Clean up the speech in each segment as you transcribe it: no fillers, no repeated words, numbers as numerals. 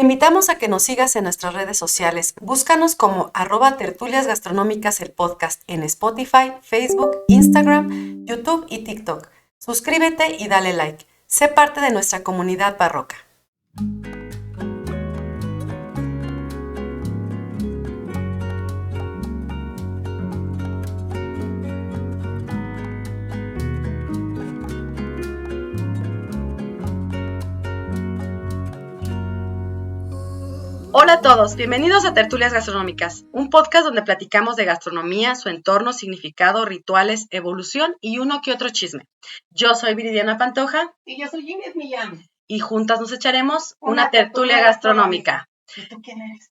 Te invitamos a que nos sigas en nuestras redes sociales. Búscanos como @tertulias gastronómicas el podcast en Spotify, Facebook, Instagram, YouTube y TikTok. Suscríbete y dale like. Sé parte de nuestra comunidad barroca. Hola a todos, bienvenidos a Tertulias Gastronómicas, un podcast donde platicamos de gastronomía, su entorno, significado, rituales, evolución y uno que otro chisme. Yo soy Viridiana Pantoja. Y yo soy Inés Millán. Y juntas nos echaremos una tertulia gastronómica. ¿Y tú quién eres?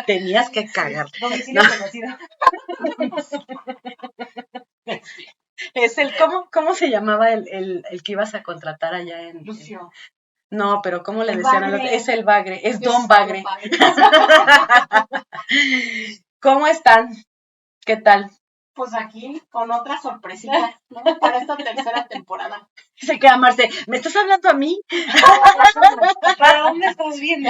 Tenías que cagar. Domicilio conocido. Es el, ¿cómo se llamaba el que ibas a contratar allá en? Lucio. No, pero ¿cómo le El decían? Bagre. Es el Bagre, es Don Bagre. ¿Cómo están? ¿Qué tal? Pues aquí con otra sorpresita, ¿no? Para esta tercera temporada. Se queda Marce, ¿me estás hablando a mí? ¿Para dónde estás viendo?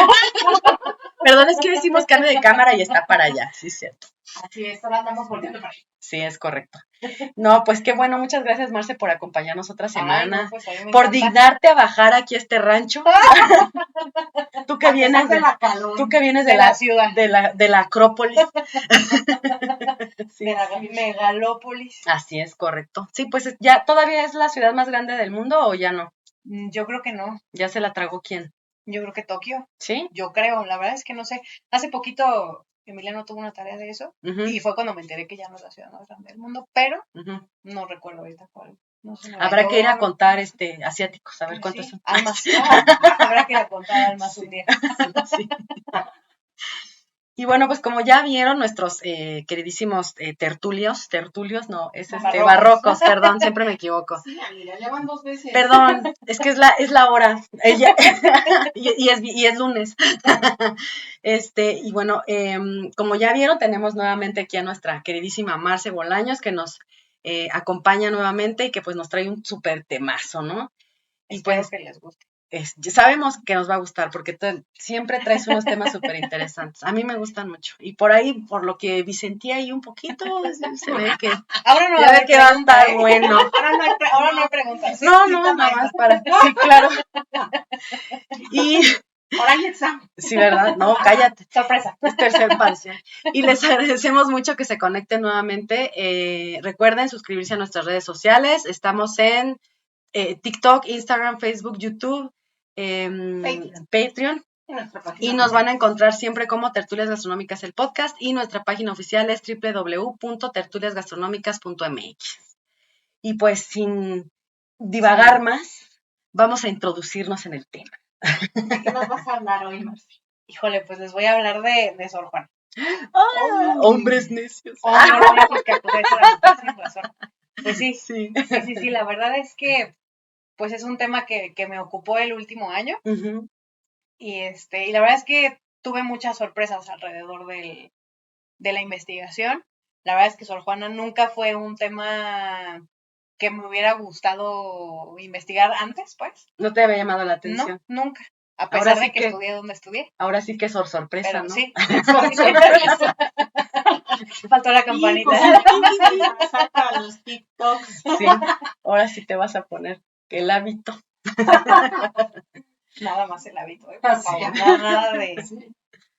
Perdón, es que decimos cambio de cámara y está para allá, sí es cierto. Así es, ahora andamos volviendo para allá. Sí, es correcto. No, pues qué bueno, muchas gracias Marce por acompañarnos otra semana, Ay, no, pues a mí me por encanta. dignarte a bajar aquí a este rancho. Tú que vienes de la calor, tú que vienes de la ciudad, de la Acrópolis. Sí, de la megalópolis. así es, correcto. Sí, pues ya todavía es la ciudad más grande del mundo o ya no. Yo creo que no. ¿Ya se la tragó quién? Yo creo que Tokio. ¿Sí? Yo creo, la verdad es que no sé. Hace poquito Emiliano tuvo una tarea de eso y fue cuando me enteré que ya no es la ciudad más grande del mundo, pero no recuerdo ahorita cuál. No sé, habrá que ir a contar asiáticos, a ver cuántos son. Almas. Habrá que ir a contar almas un día. Sí. Y bueno, pues como ya vieron nuestros queridísimos tertulios, no, es barrocos, perdón, siempre me equivoco. Sí, mira, ya van 2 veces. Perdón, es que es la hora, y es lunes. Y bueno, como ya vieron, tenemos nuevamente aquí a nuestra queridísima Marce Bolaños, que nos acompaña nuevamente y que pues nos trae un súper temazo, ¿no? Y espero pues que les guste. Sabemos que nos va a gustar porque siempre traes unos temas súper interesantes. A mí me gustan mucho. Y por ahí, por lo que vi, sentí ahí un poquito, se ve que, ahora no ya ve que va a estar bueno. Ahora no hay preguntas. No, nada más para. Sí, claro. Y. Ahora hay examen. Sí, ¿verdad? No, cállate. Sorpresa. Es tercer parcial. Y les agradecemos mucho que se conecten nuevamente. Recuerden suscribirse a nuestras redes sociales. Estamos en TikTok, Instagram, Facebook, YouTube. Patreon. Y nos van a encontrar siempre como Tertulias Gastronómicas el podcast y nuestra página oficial es www.tertuliasgastronómicas.mx. Y pues sin divagar más, vamos a introducirnos en el tema. ¿De qué nos vas a hablar hoy, Marci? Híjole, pues les voy a hablar de Sor Juana. Hombres necios. Hombres necios que aprovechan sin razón. Pues sí, la verdad es que pues es un tema que me ocupó el último año. Y la verdad es que tuve muchas sorpresas alrededor de la investigación. La verdad es que Sor Juana nunca fue un tema que me hubiera gustado investigar antes, pues. ¿No te había llamado la atención? No, nunca. A pesar de que estudié donde estudié. Ahora sí que es sorpresa, pero, ¿no? Sí, sorpresa. Faltó la campanita. Saca los TikToks. Sí, ahora sí te vas a poner el hábito. Nada más el hábito, por favor. Nada de...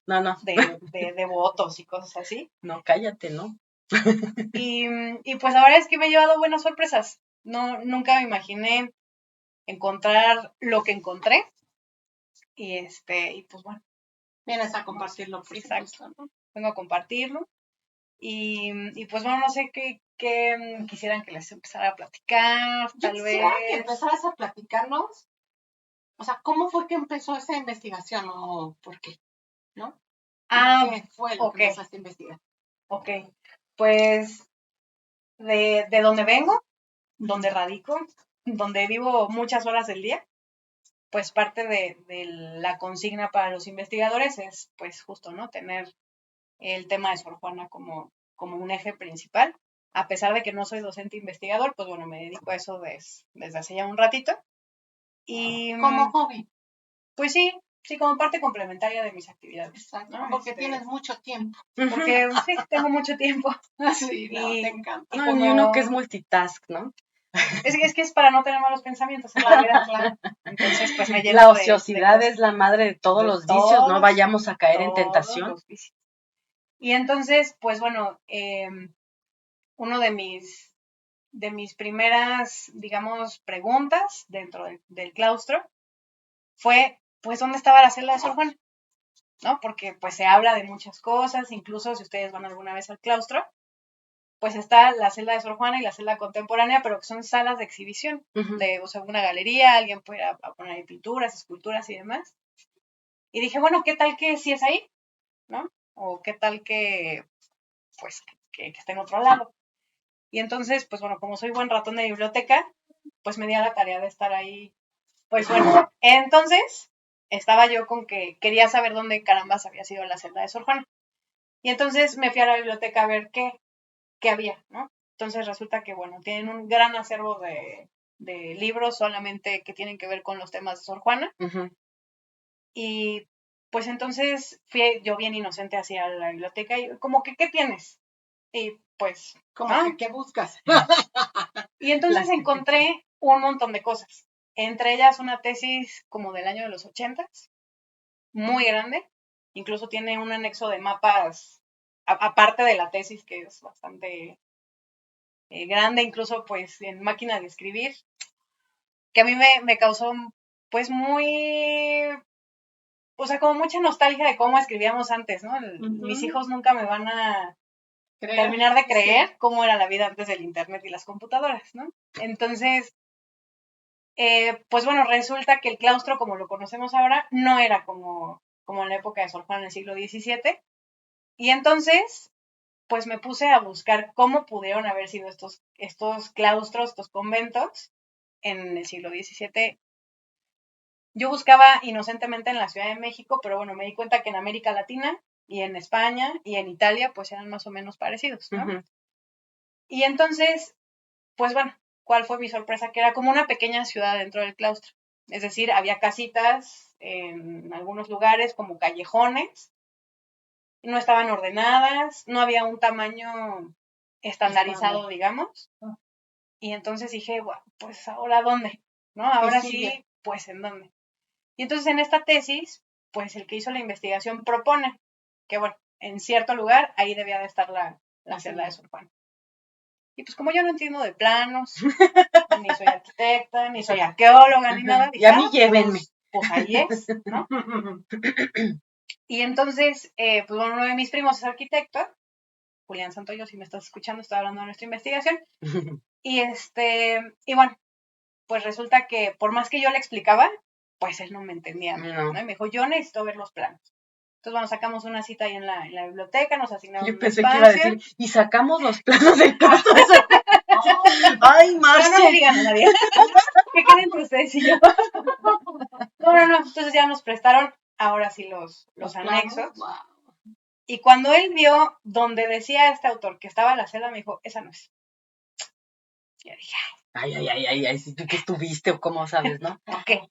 No. De votos y cosas así. No, cállate, ¿no? Y pues la verdad es que me he llevado buenas sorpresas. Nunca me imaginé encontrar lo que encontré. Y pues bueno. Vienes a compartirlo, por Exacto, ¿no? Vengo a compartirlo. Y pues bueno, no sé qué quisieran que les empezara a platicar, tal vez. Que empezaras a platicarnos. O sea, ¿cómo fue que empezó esa investigación o por qué? ¿No? ¿Qué fue lo que empezaste a investigar? Ok, pues de donde vengo, donde radico, donde vivo muchas horas del día, pues parte de la consigna para los investigadores es pues justo, ¿no? Tener el tema de Sor Juana como un eje principal. A pesar de que no soy docente investigador, pues bueno, me dedico a eso desde hace ya un ratito. Y, como hobby. Pues sí, como parte complementaria de mis actividades. Exacto, ¿no? Porque tienes mucho tiempo. Porque sí, tengo mucho tiempo. Sí, no, te encanta. No, y uno que es multitask, ¿no? Es que es para no tener malos pensamientos en la vida, claro. Entonces, pues me lleno la ociosidad es la madre de todos los vicios, no vayamos a caer en tentación. Y entonces, pues bueno, uno de mis primeras, digamos, preguntas dentro del claustro fue, pues, ¿dónde estaba la celda de Sor Juana? ¿No? Porque, pues, se habla de muchas cosas, incluso si ustedes van alguna vez al claustro, pues está la celda de Sor Juana y la celda contemporánea, pero que son salas de exhibición, o sea, una galería, alguien puede ir a poner ahí pinturas, esculturas y demás. Y dije, bueno, ¿qué tal que sí es ahí? ¿No? O qué tal que, pues, que esté en otro lado. Y entonces, pues bueno, como soy buen ratón de biblioteca, pues me di a la tarea de estar ahí. Pues bueno, entonces estaba yo con que quería saber dónde carambas había sido la celda de Sor Juana. Y entonces me fui a la biblioteca a ver qué había, ¿no? Entonces resulta que, bueno, tienen un gran acervo de libros solamente que tienen que ver con los temas de Sor Juana. Y pues entonces fui yo bien inocente hacia la biblioteca y como que, ¿qué tienes? Y pues... ¿Qué buscas? Y entonces encontré un montón de cosas. Entre ellas una tesis como del año de los 80s, muy grande. Incluso tiene un anexo de mapas, aparte de la tesis, que es bastante grande, incluso pues en máquina de escribir, que a mí me causó pues muy, o sea, como mucha nostalgia de cómo escribíamos antes, ¿no? Mis hijos nunca me van a terminar de creer cómo era la vida antes del internet y las computadoras, ¿no? Entonces, pues bueno, resulta que el claustro, como lo conocemos ahora, no era como en la época de Sor Juana en el siglo XVII. Y entonces, pues me puse a buscar cómo pudieron haber sido estos claustros, estos conventos en el siglo XVII. Yo buscaba inocentemente en la Ciudad de México, pero bueno, me di cuenta que en América Latina y en España y en Italia, pues eran más o menos parecidos, ¿no? Y entonces, pues bueno, ¿cuál fue mi sorpresa? Que era como una pequeña ciudad dentro del claustro. Es decir, había casitas en algunos lugares como callejones, no estaban ordenadas, no había un tamaño estandarizado, digamos. Y entonces dije, bueno, pues ahora ¿dónde? ¿No? Ahora sí, pues ¿en dónde? Y entonces en esta tesis, pues el que hizo la investigación propone que, bueno, en cierto lugar ahí debía de estar la celda de Sor Juana. Y pues como yo no entiendo de planos, ni soy arquitecta, ni soy arqueóloga, ni nada. Dije, y a mí llévenme. Pues ahí es, ¿no? Y entonces, pues bueno, uno de mis primos es arquitecto, Julián Santoyo, si me estás escuchando, estoy hablando de nuestra investigación. Y bueno, pues resulta que por más que yo le explicaba, pues él no me entendía, ¿no? Y me dijo, yo necesito ver los planos. Entonces, bueno, sacamos una cita ahí en la biblioteca, nos asignaron un espacio. Yo pensé que iba a decir, y sacamos los planos del claustro. Ay, Marce. No le digan a nadie. Que queden entre ustedes y yo. No. Entonces ya nos prestaron, ahora sí, los anexos. Wow. Y cuando él vio donde decía este autor que estaba la celda, me dijo, esa no es. Y yo dije, ay, si tú que estuviste o cómo sabes, ¿no? Ok.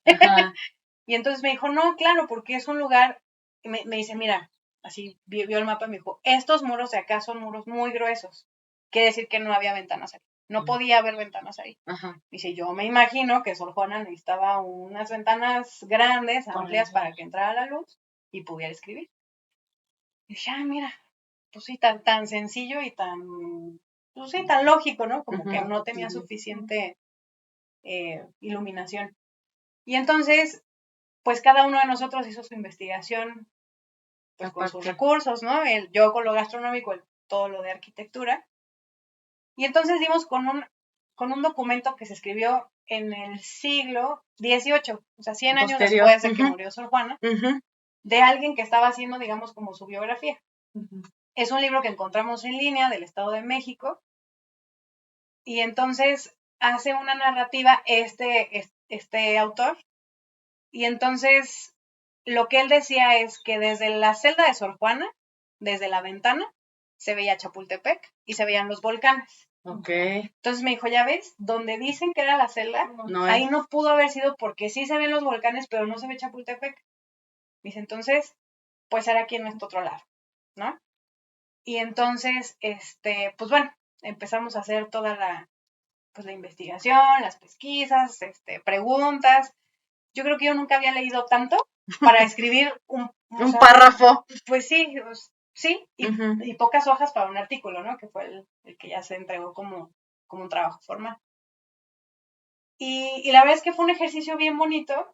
Y entonces me dijo, no, claro, porque es un lugar, me dice, mira, así vio el mapa y me dijo, estos muros de acá son muros muy gruesos. Quiere decir que no había ventanas ahí. No podía haber ventanas ahí. Dice, yo me imagino que Sor Juana necesitaba unas ventanas grandes, amplias, para que entrara la luz y pudiera escribir. Y dije, mira, pues sí, tan sencillo y pues sí, tan lógico, ¿no? Como que no tenía suficiente iluminación. Y entonces, pues cada uno de nosotros hizo su investigación pues con sus recursos, ¿no? Yo con lo gastronómico, todo lo de arquitectura. Y entonces dimos con un documento que se escribió en el siglo XVIII, o sea, 100 años después de que murió Sor Juana, de alguien que estaba haciendo, digamos, como su biografía. Es un libro que encontramos en línea del Estado de México, y entonces hace una narrativa este autor, y entonces lo que él decía es que desde la celda de Sor Juana, desde la ventana, se veía Chapultepec y se veían los volcanes. Ok. Entonces me dijo, ya ves, donde dicen que era la celda, ahí no pudo haber sido porque sí se ven los volcanes, pero no se ve Chapultepec. Dice, entonces, pues era aquí en este otro lado, ¿no? Y entonces, pues bueno, empezamos a hacer toda la investigación, las pesquisas, preguntas. Yo creo que yo nunca había leído tanto para escribir un párrafo. Pues sí, y pocas hojas para un artículo, ¿no? Que fue el que ya se entregó como un trabajo formal. Y la verdad es que fue un ejercicio bien bonito.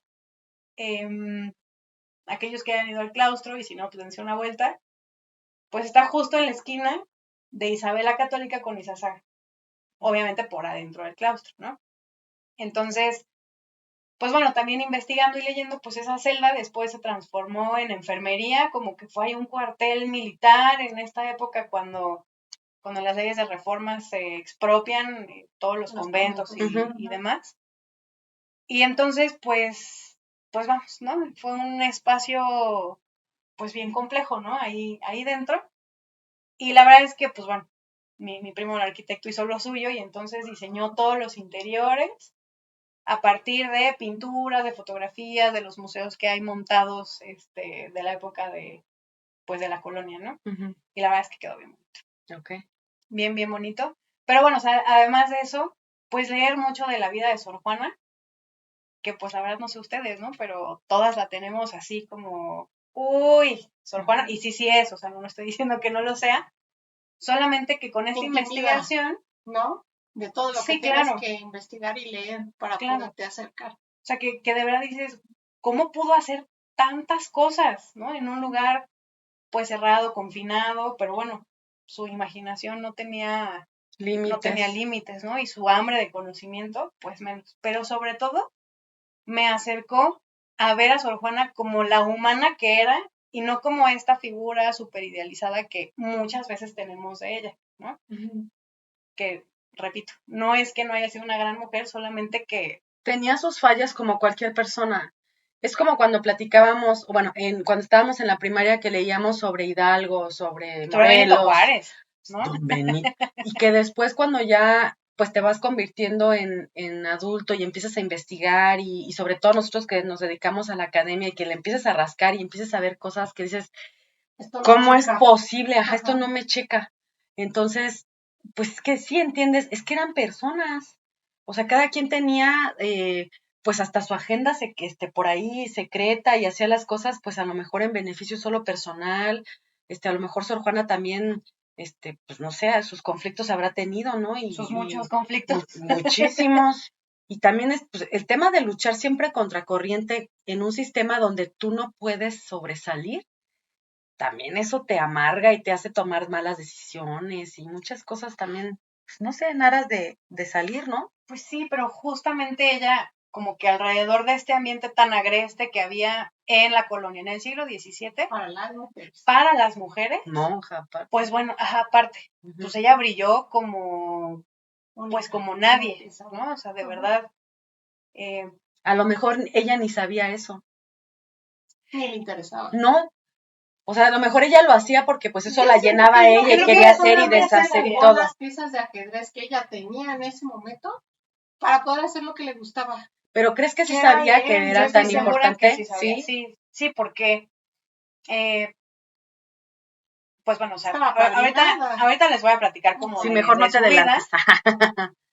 Aquellos que hayan ido al claustro, y si no, pues dense una vuelta, pues está justo en la esquina de Isabel la Católica con Izazaga. Obviamente por adentro del claustro, ¿no? Entonces, pues bueno, también investigando y leyendo, pues esa celda después se transformó en enfermería, como que fue ahí un cuartel militar en esta época cuando las leyes de reforma se expropian todos los conventos y demás. Y entonces, pues vamos, ¿no? Fue un espacio, pues bien complejo, ¿no? Ahí dentro. Y la verdad es que, pues bueno, mi primo el arquitecto hizo lo suyo y entonces diseñó todos los interiores a partir de pinturas, de fotografías, de los museos que hay montados de la época de la colonia, ¿no? Y la verdad es que quedó bien bonito. Okay. Bien, bien bonito. Pero bueno, o sea, además de eso, pues leer mucho de la vida de Sor Juana, que pues la verdad no sé ustedes, ¿no? Pero todas la tenemos así como, uy, Sor Juana, y sí es, o sea, no estoy diciendo que no lo sea, solamente que con esta investigación, ¿no? De todo lo que tienes que investigar y leer para poderte acercar. O sea, que de verdad dices, ¿cómo pudo hacer tantas cosas, ¿no? En un lugar, pues, cerrado, confinado, pero bueno, su imaginación no tenía límites, ¿no? Y su hambre de conocimiento, pues menos. Pero sobre todo, me acercó a ver a Sor Juana como la humana que era y no como esta figura súper idealizada que muchas veces tenemos de ella, ¿no? Que, repito, no es que no haya sido una gran mujer, solamente que tenía sus fallas como cualquier persona. Es como cuando platicábamos, bueno, cuando estábamos en la primaria que leíamos sobre Hidalgo, sobre Morelos, Juárez, ¿no? Y que después cuando ya pues te vas convirtiendo en adulto y empiezas a investigar y sobre todo nosotros que nos dedicamos a la academia y que le empiezas a rascar y empiezas a ver cosas que dices, ¿cómo es posible? Ajá, esto no me checa. Entonces, pues es que sí entiendes, es que eran personas. O sea, cada quien tenía pues hasta su agenda por ahí secreta y hacía las cosas pues a lo mejor en beneficio solo personal. A lo mejor Sor Juana también pues no sé, sus conflictos habrá tenido, ¿no? Sus muchos conflictos. Muchísimos. Y también es pues, el tema de luchar siempre contra corriente en un sistema donde tú no puedes sobresalir, también eso te amarga y te hace tomar malas decisiones y muchas cosas también, pues no sé, en aras de salir, ¿no? Pues sí, pero justamente ella, como que alrededor de este ambiente tan agreste que había en la colonia en el siglo XVII. Para las mujeres. Para las mujeres. Monja, aparte. Pues bueno, aparte. Pues ella brilló como, pues como nadie, ¿no? O sea, de verdad. A lo mejor ella ni sabía eso. Ni le interesaba. No. O sea, a lo mejor ella lo hacía porque pues eso la llenaba a ella y quería hacer y deshacer y todo. Las piezas de ajedrez que ella tenía en ese momento para poder hacer lo que le gustaba. ¿Pero crees que sí sabía que era tan importante? Sí, porque pues bueno, o sea, ahorita les voy a platicar como sí, mejor no te adelantes.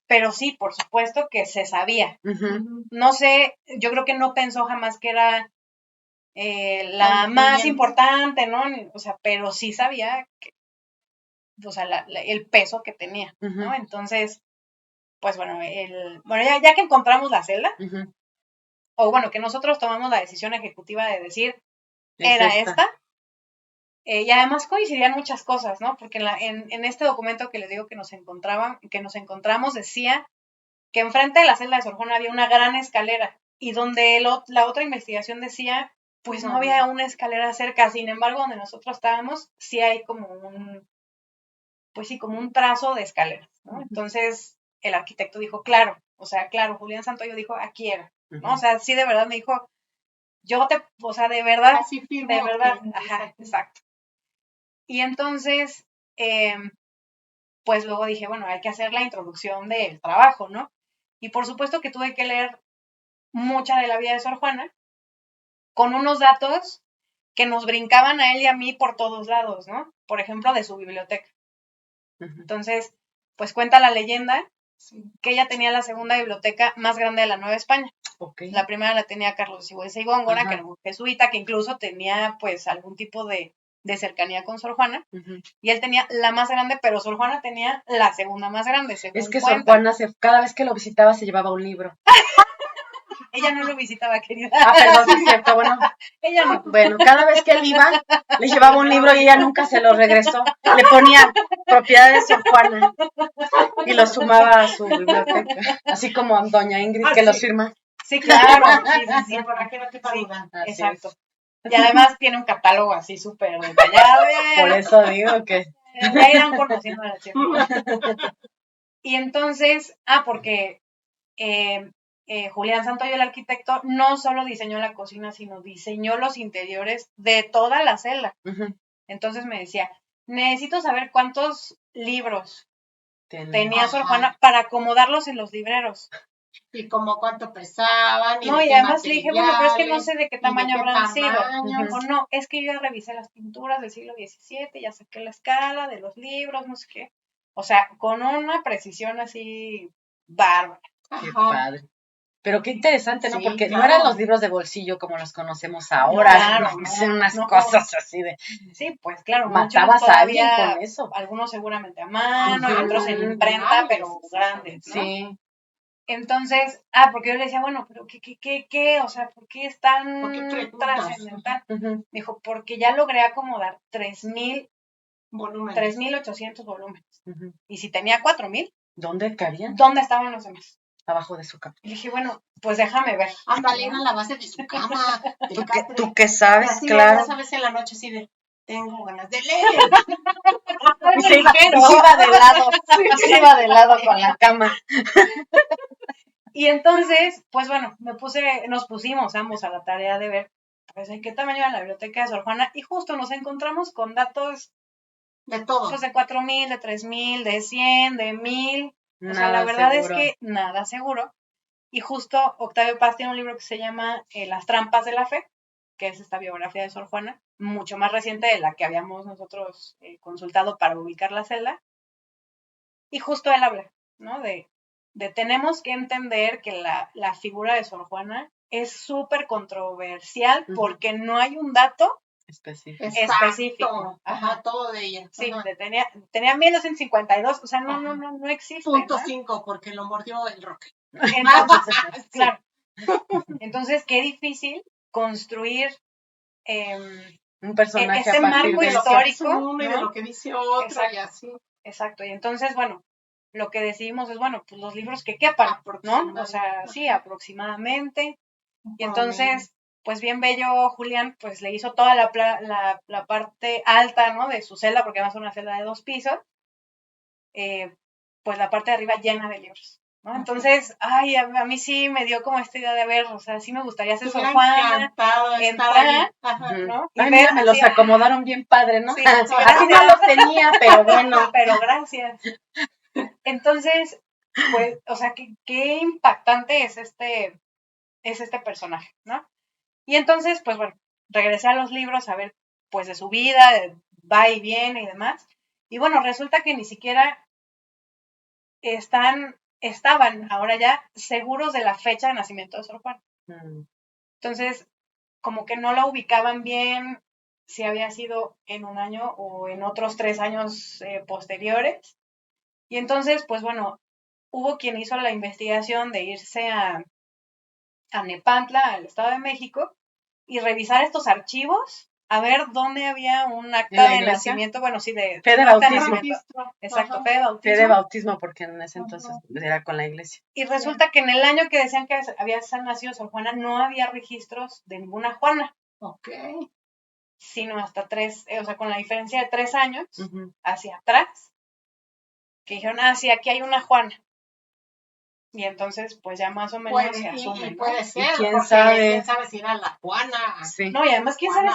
Pero sí, por supuesto que se sabía. No sé, yo creo que no pensó jamás que era la más importante, ¿no? O sea, pero sí sabía que, o sea, el peso que tenía, ¿no? Entonces, pues bueno, ya que encontramos la celda, o bueno, que nosotros tomamos la decisión ejecutiva de decir, era esta. Y además coincidían muchas cosas, ¿no? Porque en este documento que les digo que nos encontramos decía que enfrente de la celda de Sor Juana había una gran escalera y donde la otra investigación decía, pues no había una escalera cerca. Sin embargo, donde nosotros estábamos, sí hay como como un trazo de escaleras, ¿no? Entonces, el arquitecto dijo, claro, Julián Santoyo dijo, aquí era, ¿no? O sea, sí de verdad me dijo, o sea, de verdad, de verdad, ajá, exacto. Y entonces, pues luego dije, bueno, hay que hacer la introducción del trabajo, ¿no? Y por supuesto que tuve que leer mucha de la vida de Sor Juana, con unos datos que nos brincaban a él y a mí por todos lados, ¿no? Por ejemplo, de su biblioteca. Entonces, pues cuenta la leyenda que ella tenía la segunda biblioteca más grande de la Nueva España. Okay. La primera la tenía Carlos Sigüenza y Góngora, que era un jesuita, que incluso tenía pues algún tipo de cercanía con Sor Juana, y él tenía la más grande, pero Sor Juana tenía la segunda más grande, según Es que cuentan. Sor Juana cada vez que lo visitaba se llevaba un libro. Ella no lo visitaba, querida. Perdón, sí es cierto, bueno. Ella no. Bueno, cada vez que él iba, le llevaba un libro y ella nunca se lo regresó. Le ponía propiedades Sor Juana y lo sumaba a su biblioteca. Así como a doña Ingrid, que los firma. Sí, claro. Sí, por aquí no te duda. Exacto. Y además tiene un catálogo así súper detallado. Por eso digo que... Ya irán conociendo a la chica. Y entonces, porque Julián Santoyo, el arquitecto, no solo diseñó la cocina, sino diseñó los interiores de toda la celda. Entonces me decía, necesito saber cuántos libros tenía Sor Juana para acomodarlos en los libreros. Y como cuánto pesaban. No, y además le dije, bueno, pero es que no sé de qué tamaño habrán sido. O no, es que yo ya revisé las pinturas del siglo XVII, ya saqué la escala de los libros, no sé qué. O sea, con una precisión así bárbara. Qué padre. Pero qué interesante, ¿no? Porque no eran los libros de bolsillo como los conocemos ahora. Claro, son unas cosas así de... Sí, pues claro. Matabas a alguien con eso. Algunos seguramente a mano, y otros en imprenta, pero grandes, ¿no? Sí. Entonces, porque yo le decía, bueno, pero ¿qué? O sea, ¿por qué es tan trascendental? Me dijo, porque ya logré acomodar 3,000 volúmenes. 3,800 volúmenes. Y si tenía 4,000, ¿dónde caerían? ¿Dónde estaban los demás? Abajo de su cama. Y dije, bueno, pues déjame ver. Ándale, a la base de su cama. ¿Tú qué sabes? Así, claro. Ya sabes en la noche así de, tengo ganas de leer. Y se iba de lado. Se iba de lado con la cama. Y entonces, pues bueno, nos pusimos ambos a la tarea de ver, pues, en qué tamaño era la biblioteca de Sor Juana, y justo nos encontramos con datos de todo. Pues de 4,000, de 3,000, de 100, de 1,000. O sea, la verdad seguro. Es que nada seguro. Y justo Octavio Paz tiene un libro que se llama Las trampas de la fe, que es esta biografía de Sor Juana, mucho más reciente de la que habíamos nosotros consultado para ubicar la celda. Y justo él habla, ¿no? De tenemos que entender que la figura de Sor Juana es súper controversial porque no hay un dato específico. Ajá, todo de ella. Sí, tenía 1252, o sea, no existe. .5, porque lo mordió el roque. Entonces, claro. Entonces, qué difícil construir un personaje ese marco histórico, ¿no? Y de lo que dice otro. Exacto. Y así. Exacto, y entonces, bueno, lo que decidimos es, bueno, pues los libros que quepan, ¿no? O sea, sí, aproximadamente. Y entonces, pues bien bello, Julián, pues le hizo toda la parte alta, ¿no? De su celda, porque además es una celda de 2 pisos, pues la parte de arriba llena de libros, ¿no? Entonces, ay, a mí sí me dio como esta idea de ver, o sea, sí me gustaría ser Sor Juana, entrar, ¿no? Y ver, me los acomodaron bien padre, ¿no? Sí, así no los tenía, pero bueno. Pero gracias. Entonces, pues, o sea, qué impactante es este personaje, ¿no? Y entonces, pues bueno, regresé a los libros a ver, pues, de su vida, va y viene y demás. Y bueno, resulta que ni siquiera estaban ahora ya seguros de la fecha de nacimiento de Sor Juana. Entonces, como que no la ubicaban bien si había sido en un año o en otros 3 años posteriores. Y entonces, pues bueno, hubo quien hizo la investigación de irse a Nepantla, al Estado de México, y revisar estos archivos, a ver dónde había un acta de nacimiento, bueno, sí, de fe de bautismo. Exacto, fe de bautismo. Fe de bautismo, porque en ese entonces era con la iglesia. Y resulta que en el año que decían que había nacido Sor Juana, no había registros de ninguna Juana. Ok. Sino hasta 3, o sea, con la diferencia de 3 años, hacia atrás, que dijeron, sí, aquí hay una Juana. Y entonces, pues ya más o menos se asume, ¿no? Puede ser, ¿Y quién sabe? ¿Quién sabe si era la Juana? Sí. No, y además, ¿quién sabe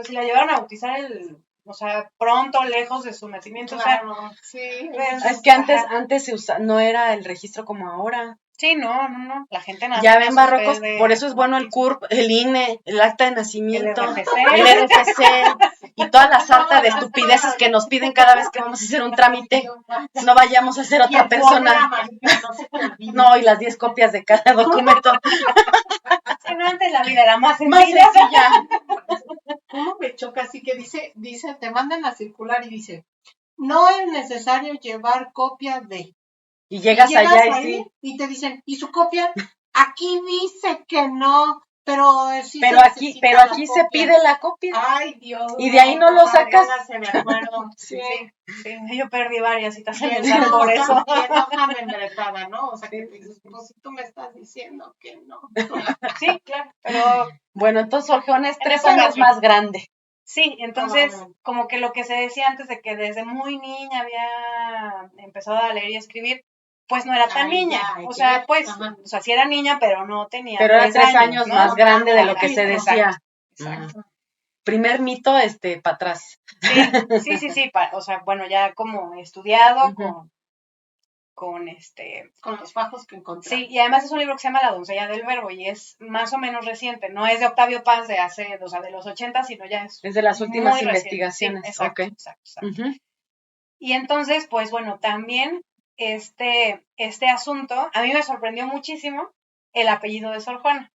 si la llevaron a bautizar el o sea, pronto, lejos de su nacimiento, claro, o sea, sí. Pues, es que antes se usa, no era el registro como ahora. Sí, no, la gente nace. Ya ven, Barrocos, por eso es bueno el CURP, el INE, el acta de nacimiento, el RFC y todas las sartas de estupideces que nos piden cada vez que vamos a hacer un trámite. No vayamos a ser otra persona. No, y las 10 copias de cada documento. Sí, no, antes la vida era más sencilla. ¿Cómo me choca? Así que dice, te mandan la circular y dice, no es necesario llevar copia de. Y llegas allá y sí. Y te dicen, ¿y su copia? Aquí dice que no, pero sí pero aquí se pide la copia. Ay, Dios. Y de ahí no lo sacas. Me acuerdo. Sí, yo perdí varias citas en el SAT por eso. ¿no? O sea, que dices, pues tú me estás diciendo que no. Sí, claro, pero... Bueno, entonces Orgeón es 3 años más grande. Sí, entonces, como que lo que se decía antes de que desde muy niña había empezado a leer y escribir, pues no era tan niña. O sea, pues, o sea, sí era niña, pero no tenía. Pero era 3 años, ¿no? Más grande de lo que se decía. Exacto. Primer mito, para atrás. Sí. O sea, bueno, ya como estudiado, con los bajos que encontré. Sí, y además es un libro que se llama La doncella del verbo y es más o menos reciente, no es de Octavio Paz de hace, o sea, de los 80, sino ya es de las últimas investigaciones. Sí, exacto. Y entonces, pues bueno, también este asunto, a mí me sorprendió muchísimo el apellido de Sor Juana.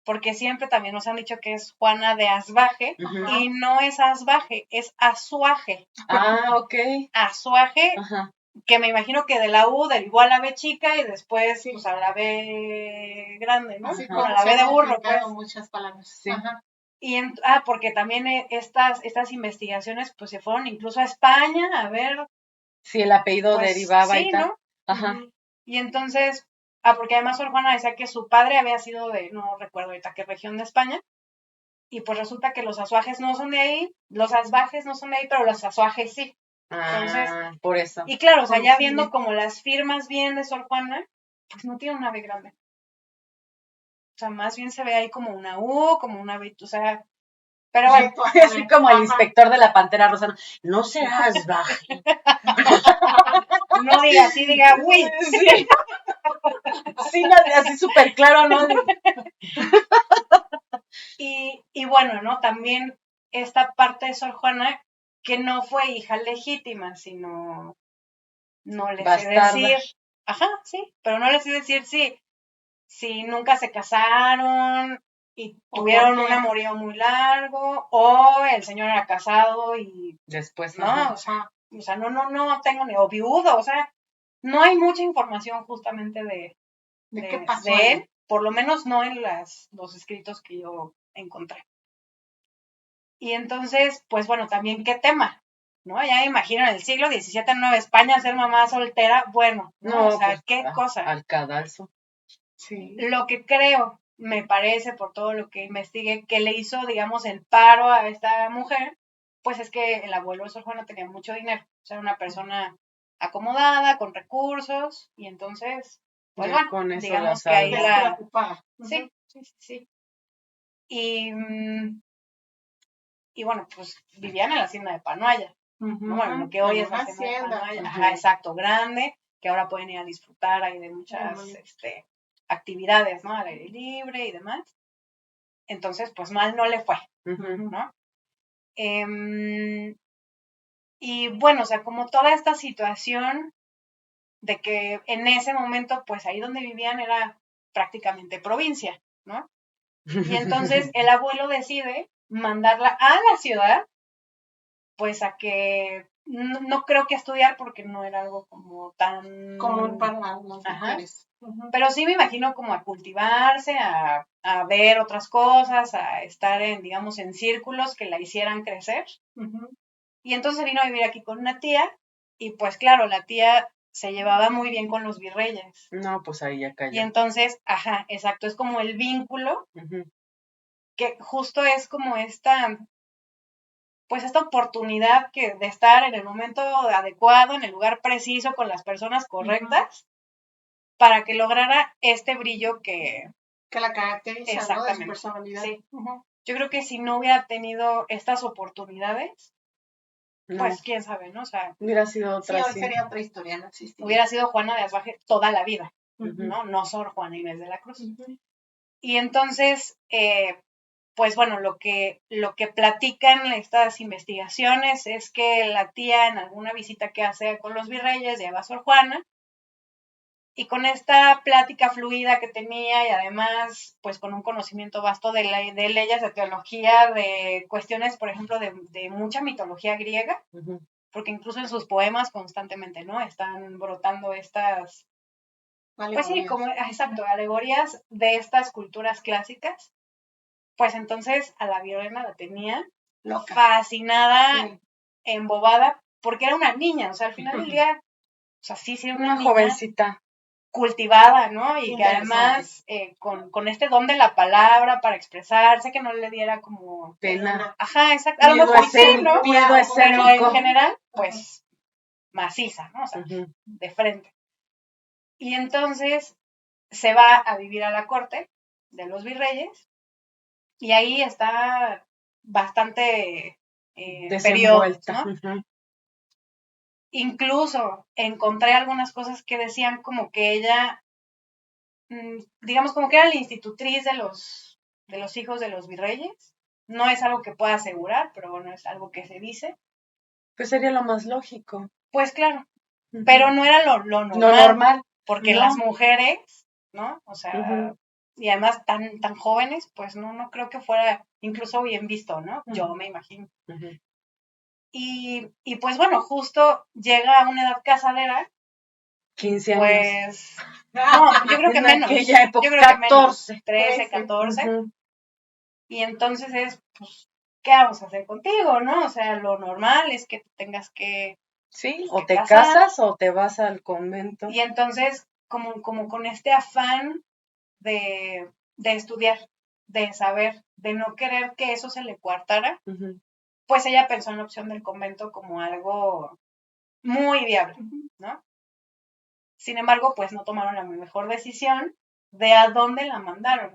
Porque siempre también nos han dicho que es Juana de Asbaje y no es Asbaje, es Azuaje. Ah, ok. Azuaje, que me imagino que de la U derivó a la B chica y después pues a la B grande, ¿no? Sí, a la B de burro, pues. Muchas palabras. Sí. Y porque también estas investigaciones pues se fueron incluso a España a ver. Sí, el apellido pues, derivaba y tal. ¿No? Ajá. Y entonces, porque además Sor Juana decía que su padre había sido de, no recuerdo ahorita qué región de España, y pues resulta que los azuajes no son de ahí, los asbajes no son de ahí, pero los azuajes sí. Entonces, por eso. Y claro, o sea, ya viendo como las firmas bien de Sor Juana, pues no tiene una B grande. O sea, más bien se ve ahí como una U, como una B, o sea, pero bueno. Así como el inspector de la Pantera Rosa, no será asbaje. No diga así, diga, uy. Sí, así súper claro, ¿no? Y bueno, ¿no? También esta parte de Sor Juana, que no fue hija legítima, sino, no les sé decir, sí, pero no les sé decir si nunca se casaron y tuvieron un amorío muy largo, o el señor era casado y después, ¿no? O sea, no tengo ni, o viudo, o sea, no hay mucha información justamente de qué pasó de él, por lo menos no en los escritos que yo encontré. Y entonces, pues bueno, también qué tema, ¿no? Ya me imagino en el siglo XVII en Nueva España ser mamá soltera, bueno, ¿no? O sea, pues, qué cosa. Al cadalso. Sí. Lo que creo, me parece, por todo lo que investigué, que le hizo, digamos, el paro a esta mujer, pues es que el abuelo de Sor Juana tenía mucho dinero, o sea, era una persona acomodada, con recursos, y entonces, pues ya bueno, con eso digamos que ahí la... Sí. Y bueno, pues vivían en la hacienda de Panoaya, ¿no? Bueno, lo que hoy es la hacienda de Panoaya, exacto, grande, que ahora pueden ir a disfrutar ahí de muchas actividades, ¿no? Al aire libre y demás. Entonces, pues mal no le fue, ¿no? Y bueno, o sea, como toda esta situación de que en ese momento, pues ahí donde vivían era prácticamente provincia, ¿no? Y entonces el abuelo decide mandarla a la ciudad, pues a que no creo que estudiar porque no era algo como tan común para las mujeres. Pero sí me imagino como a cultivarse, a ver otras cosas, a estar digamos, en círculos que la hicieran crecer. Y entonces vino a vivir aquí con una tía y pues claro, la tía se llevaba muy bien con los virreyes. No, pues ahí ya cayó. Y entonces, exacto, es como el vínculo que justo es como esta oportunidad de estar en el momento adecuado, en el lugar preciso, con las personas correctas, para que lograra este brillo que la caracteriza, ¿no? De su personalidad. Sí. Yo creo que si no hubiera tenido estas oportunidades, pues quién sabe, ¿no? O sea, hubiera sido otra. Sí, sería otra historia, no existiría. Hubiera sido Juana de Asbaje toda la vida, ¿no? No Sor Juana Inés de la Cruz. Y entonces, pues bueno, lo que platican estas investigaciones es que la tía en alguna visita que hace con los virreyes lleva a Sor Juana, y con esta plática fluida que tenía y además pues con un conocimiento vasto de leyes, de teología, de cuestiones, por ejemplo, de mucha mitología griega, porque incluso en sus poemas constantemente, ¿no? Están brotando estas, alegorías. Pues sí, como, exacto, alegorías de estas culturas clásicas. Pues entonces a la Virreina la tenía loca, fascinada, embobada, porque era una niña, o sea, al final del día, o sea, sí era una niña jovencita cultivada, ¿no? Y que además con este don de la palabra para expresarse, que no le diera como pena. Ajá, exacto. A lo mejor sí, ¿no? Pero en general, pues, maciza, ¿no? O sea, de frente. Y entonces se va a vivir a la corte de los virreyes y ahí está bastante periodos, ¿no? Incluso encontré algunas cosas que decían como que ella, digamos, como que era la institutriz de los hijos de los virreyes. No es algo que pueda asegurar, pero bueno, es algo que se dice. Pues sería lo más lógico. Pues claro, pero no era lo normal. Porque las mujeres, ¿no? O sea, y además tan jóvenes, pues no creo que fuera incluso bien visto, ¿no? Yo me imagino. Y pues bueno, justo llega a una edad casadera. 15 años. Pues, no, yo creo que menos. Aquella época, yo creo que 14. Menos, 13, 14. Y entonces es, pues, ¿qué vamos a hacer contigo, no? O sea, lo normal es que tengas que... Sí, pues, o te casas o te vas al convento. Y entonces, como con este afán de estudiar, de saber, de no querer que eso se le coartara, pues ella pensó en la opción del convento como algo muy viable, ¿no? Sin embargo, pues no tomaron la mejor decisión de a dónde la mandaron.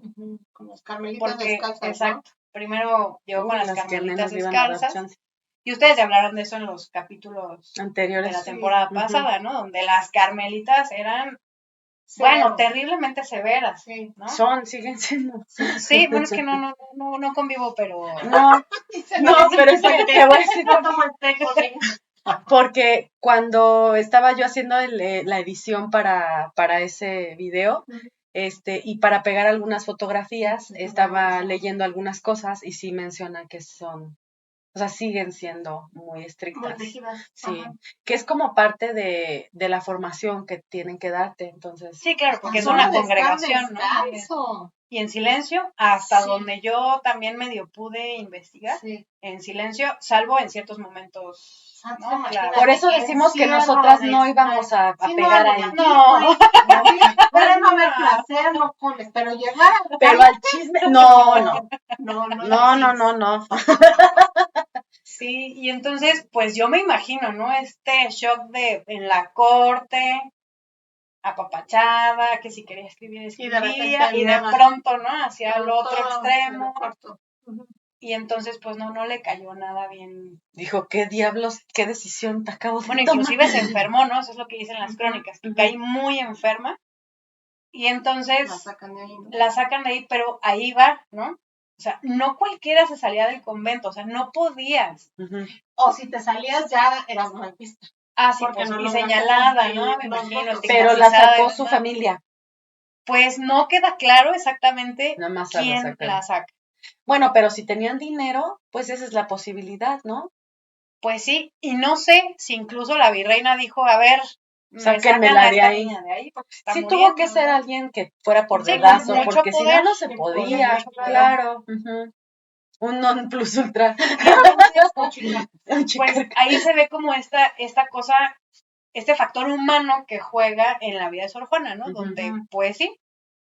Con las carmelitas descalzas, exacto. ¿No? Primero llegó con las carmelitas descalzas. Y ustedes ya hablaron de eso en los capítulos anteriores de la temporada pasada, ¿no? Donde las carmelitas eran, bueno, terriblemente severas, ¿no? Siguen siendo. Sí, bueno, es que no convivo, pero... No, pero es que te voy a decir porque cuando estaba yo haciendo la edición para ese video, y para pegar algunas fotografías, estaba leyendo algunas cosas y sí menciona que son, o sea, siguen siendo muy estrictas. Muy rígidas. Sí, que es como parte de la formación que tienen que darte, entonces. Sí, claro, porque es una congregación, ¿no? Y en silencio, hasta donde yo también medio pude investigar, en silencio, salvo en ciertos momentos. ¿No? Por eso decimos que nosotras no íbamos a pegar ahí. No. Puede no haber placer, no comes, pero llegar pero al chisme, no. Sí, y entonces, pues yo me imagino, ¿no? Este shock de en la corte, apapachada, que si quería escribir, escribía, y de pronto, ¿no? Hacia el otro extremo. Y entonces, pues no le cayó nada bien. Dijo, ¿qué diablos, qué decisión te acabo de tomar? Bueno, inclusive se enfermó, ¿no? Eso es lo que dicen las crónicas, que caí muy enferma. Y entonces la sacan de ahí, pero ahí va, ¿no? O sea, no cualquiera se salía del convento, o sea, no podías. O si te salías ya eras mal vista. Ah, sí, porque pues, y señalada, ¿no? Me imagino. Pero la sacó su familia. Pues no queda claro exactamente quién la saca. Bueno, pero si tenían dinero, pues esa es la posibilidad, ¿no? Pues sí, y no sé si incluso la virreina dijo, a ver, sáquenmela de ahí. Sí, tuvo que ser alguien que fuera por dedazo, porque si no, no se podía, claro. Un non plus ultra. Pues ahí se ve como esta cosa, este factor humano que juega en la vida de Sor Juana, ¿no? Donde, pues sí,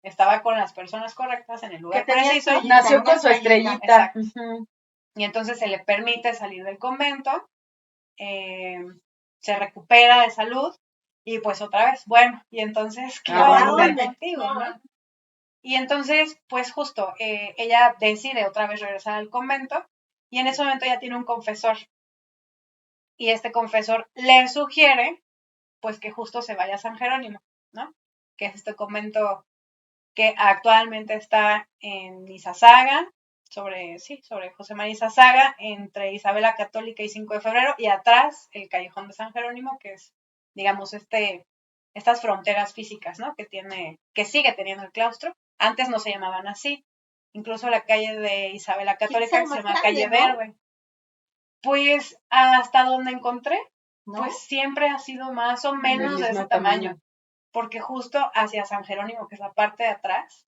estaba con las personas correctas en el lugar preciso. Nació con su estrellita. Y entonces se le permite salir del convento, se recupera de salud y pues otra vez, bueno, y entonces, ¿qué vamos a hacer contigo, no? Y entonces, pues justo, ella decide otra vez regresar al convento y en ese momento ya tiene un confesor y este confesor le sugiere, pues, que justo se vaya a San Jerónimo, ¿no? Que es este convento que actualmente está en Izazaga, sobre José María Izazaga, entre Isabel la Católica y 5 de febrero, y atrás el Callejón de San Jerónimo, que es, digamos, estas fronteras físicas, ¿no? Que sigue teniendo el claustro. Antes no se llamaban así. Incluso la calle de Isabel la Católica se llama Calle Verde. Pues hasta donde encontré, ¿no? Pues siempre ha sido más o menos de ese tamaño. Porque justo hacia San Jerónimo, que es la parte de atrás,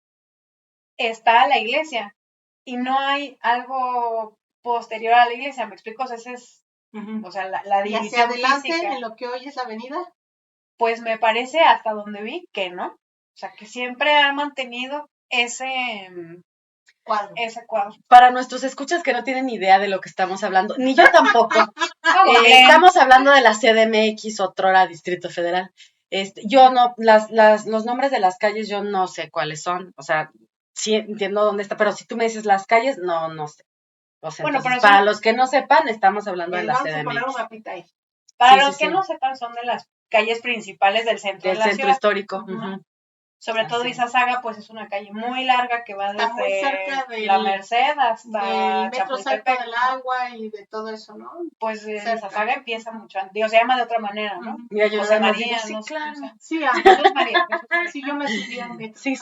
está la iglesia. Y no hay algo posterior a la iglesia, ¿me explico? O sea, ese es, o sea, la división ¿Y hacia adelante, física, en lo que hoy es la avenida? Pues me parece, hasta donde vi, que no. O sea, que siempre ha mantenido ese cuadro. Para nuestros escuchas que no tienen idea de lo que estamos hablando, ni yo tampoco. Estamos hablando de la CDMX, otrora Distrito Federal. Yo no, los nombres de las calles yo no sé cuáles son. O sea, sí entiendo dónde está, pero si tú me dices las calles, no sé. O sea, bueno, entonces, para los que no sepan, estamos hablando de la CDMX. Vamos a poner una pita ahí. Para los que no sepan, son de las calles principales del centro de la centro ciudad. histórico. Sobre todo Izazaga, pues es una calle muy larga que va desde muy cerca la Merced hasta el Metro Salto del Agua y de todo eso, ¿no? Pues Izazaga empieza mucho antes. Digo, se llama de otra manera, ¿no? Mira, yo José María, sí, no claro. Sí, José María. Sí, yo me subí a un metro. Sí.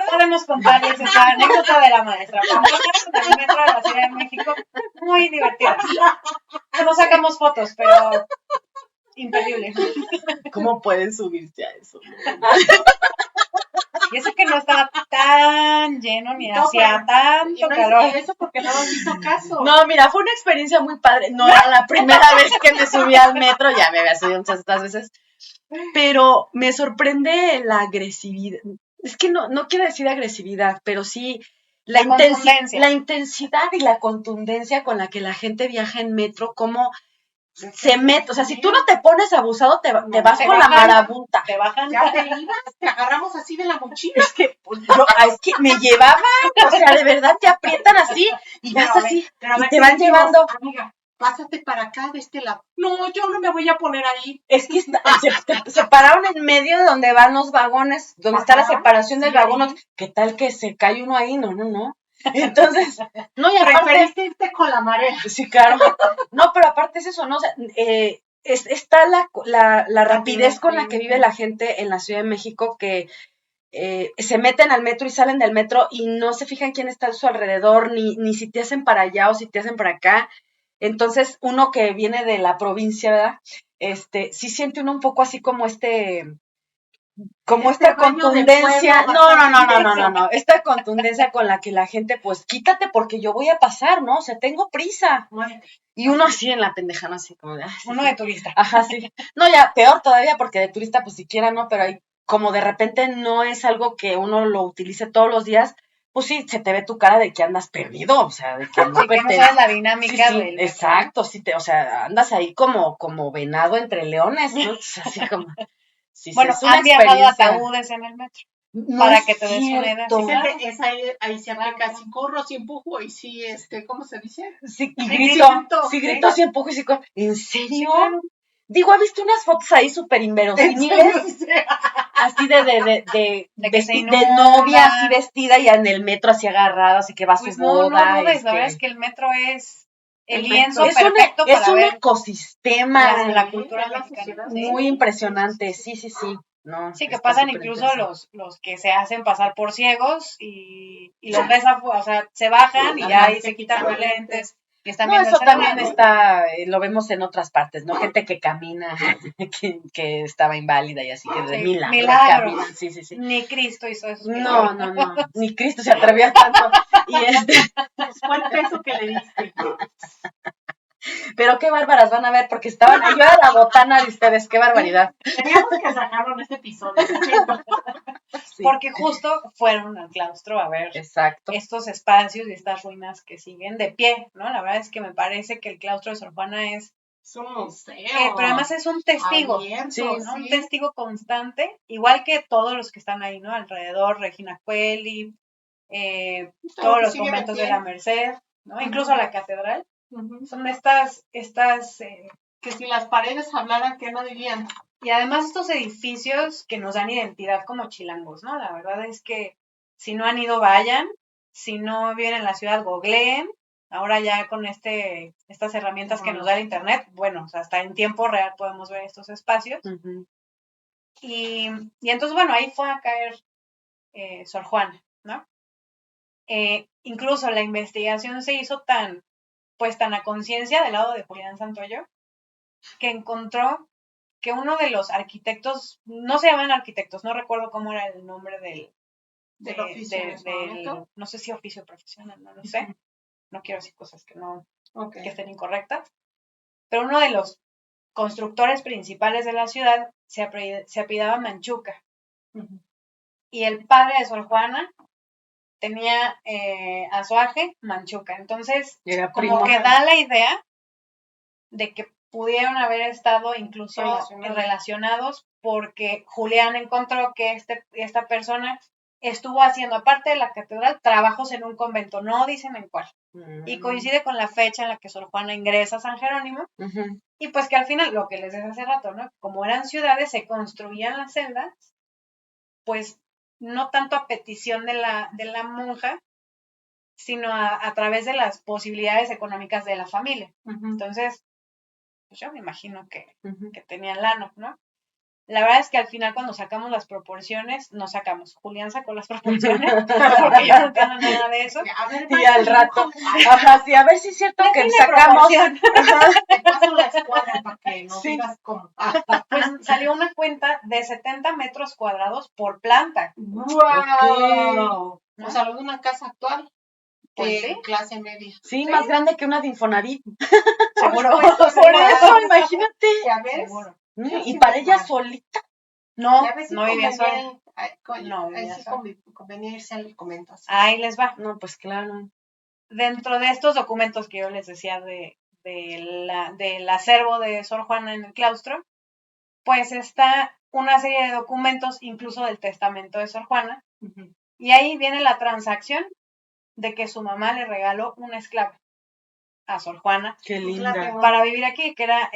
Podemos contarles esa anécdota de la maestra. Cuando en el metro de la Ciudad de México, muy divertida. No sacamos fotos, pero imperdible. ¿Cómo pueden subirse a eso? Y eso que no estaba tan lleno ni hacía tanto calor. Eso porque no nos hizo caso. No, mira, fue una experiencia muy padre. No era la primera vez que me subí al metro, ya me había subido muchas otras veces. Pero me sorprende la agresividad. Es que no quiero decir agresividad, pero sí la intensidad y la contundencia con la que la gente viaja en metro, como se mete, o sea, si tú no te pones abusado, te vas con la marabunta. Te bajan. Ya te ibas, te agarramos así de la mochila. Es que me llevaban, o sea, de verdad te aprietan así y vas así y te van llevando. Amiga, pásate para acá de este lado. No, yo no me voy a poner ahí. Es que se pararon en medio de donde van los vagones, donde está la separación del vagón. ¿Qué tal que se cae uno ahí? No. Entonces, no, y aparte irte con la marea. Sí, claro. No, pero aparte es eso, ¿no? O sea, está la rapidez con la que vive la gente en la Ciudad de México, que se meten al metro y salen del metro y no se fijan quién está a su alrededor, ni si te hacen para allá o si te hacen para acá. Entonces, uno que viene de la provincia, ¿verdad? Sí siente uno un poco así como esta contundencia, no, esta contundencia con la que la gente, pues, quítate porque yo voy a pasar, ¿no? O sea, tengo prisa. Y uno así en la pendejana, así como de... Uno de turista. Ajá, sí. No, ya, peor todavía, porque de turista, pues, siquiera no, pero como de repente no es algo que uno lo utilice todos los días, pues sí, se te ve tu cara de que andas perdido, o sea, de que no, que no sabes la dinámica del... Exacto, sí, o sea, andas ahí como venado entre leones, ¿no? Así como... Sí, bueno, han viajado ataúdes en el metro. Para que te des una idea. Ahí se aplica, si corro, si empujo y si, ¿cómo se dice? Sí, y grito, si empujo y si corro. ¿En serio? Sí, claro. Digo, he visto unas fotos ahí súper inverosímiles, así de novia así vestida y en el metro así agarrada, así que va a su boda. No, la verdad es que el metro es el lienzo perfecto para ver. Es un ecosistema de la cultura mexicana. Muy impresionante, sí. No, sí, que pasan incluso los que se hacen pasar por ciegos y los ves o sea, se bajan y ahí se quitan los lentes. Y están viendo eso también está, lo vemos en otras partes, ¿no? Gente que camina, que estaba inválida y así, que de milagro caminan, sí. Ni Cristo hizo eso. No, ni Cristo se atrevió a tanto. Y fue el peso que le diste. Pero qué bárbaras van a ver, porque estaban yo era la botana de ustedes, qué barbaridad. Teníamos que sacarlo en este episodio. Sí. Porque justo fueron al claustro a ver estos espacios y estas ruinas que siguen de pie, ¿no? La verdad es que me parece que el claustro de Sor Juana es un museo. Pero además es un testigo, abierto, ¿no? Un testigo constante, igual que todos los que están ahí, ¿no? Alrededor, Regina Coeli, todos los conventos de la Merced, ¿no? Incluso la catedral. Son estas que si las paredes hablaran, ¿qué no dirían? Y además estos edificios que nos dan identidad como chilangos, ¿no? La verdad es que si no han ido, vayan. Si no viven en la ciudad, googleen. Ahora ya con estas herramientas que nos da el internet, bueno, o sea, hasta en tiempo real podemos ver estos espacios. Y entonces, bueno, ahí fue a caer Sor Juana, ¿no? Incluso la investigación se hizo tan a conciencia del lado de Julián Santoyo, que encontró que uno de los arquitectos, no se llaman arquitectos, no recuerdo cómo era el nombre del oficio, no sé si oficio profesional, no lo sé, no quiero decir cosas que que estén incorrectas, pero uno de los constructores principales de la ciudad se apellidaba Manchuca, y el padre de Sor Juana tenía azuaje Manchuca, entonces como que da la idea de que pudieron haber estado incluso relacionados porque Julián encontró que esta persona estuvo haciendo, aparte de la catedral, trabajos en un convento, no dicen en cuál. Y coincide con la fecha en la que Sor Juana ingresa a San Jerónimo. Y pues que al final, lo que les decía hace rato, ¿no? Como eran ciudades, se construían las celdas, pues no tanto a petición de la monja, sino a través de las posibilidades económicas de la familia. Entonces, pues yo me imagino que tenían lana, ¿no? La verdad es que al final cuando sacamos las proporciones, Julián sacó las proporciones, porque yo no entiendo nada de eso. A ver, y al rato, sí, a ver si es cierto que sacamos. Te paso la escuadra para que no digas cómo. Pues salió una cuenta de 70 metros cuadrados por planta. ¡Wow! Okay. ¿No? O sea, lo de una casa actual. Pues sí. Clase media. Sí, más grande que una de Infonavit. Seguro. Por eso, imagínate. ¿Ya ves? Seguro. Y para ella solita. No vivía sola. Convenía irse al convento. Ahí les va. No, pues claro. Dentro de estos documentos que yo les decía del acervo de Sor Juana en el claustro, pues está una serie de documentos, incluso del testamento de Sor Juana, y ahí viene la transacción de que su mamá le regaló una esclava a Sor Juana. Qué linda. Para vivir aquí, que era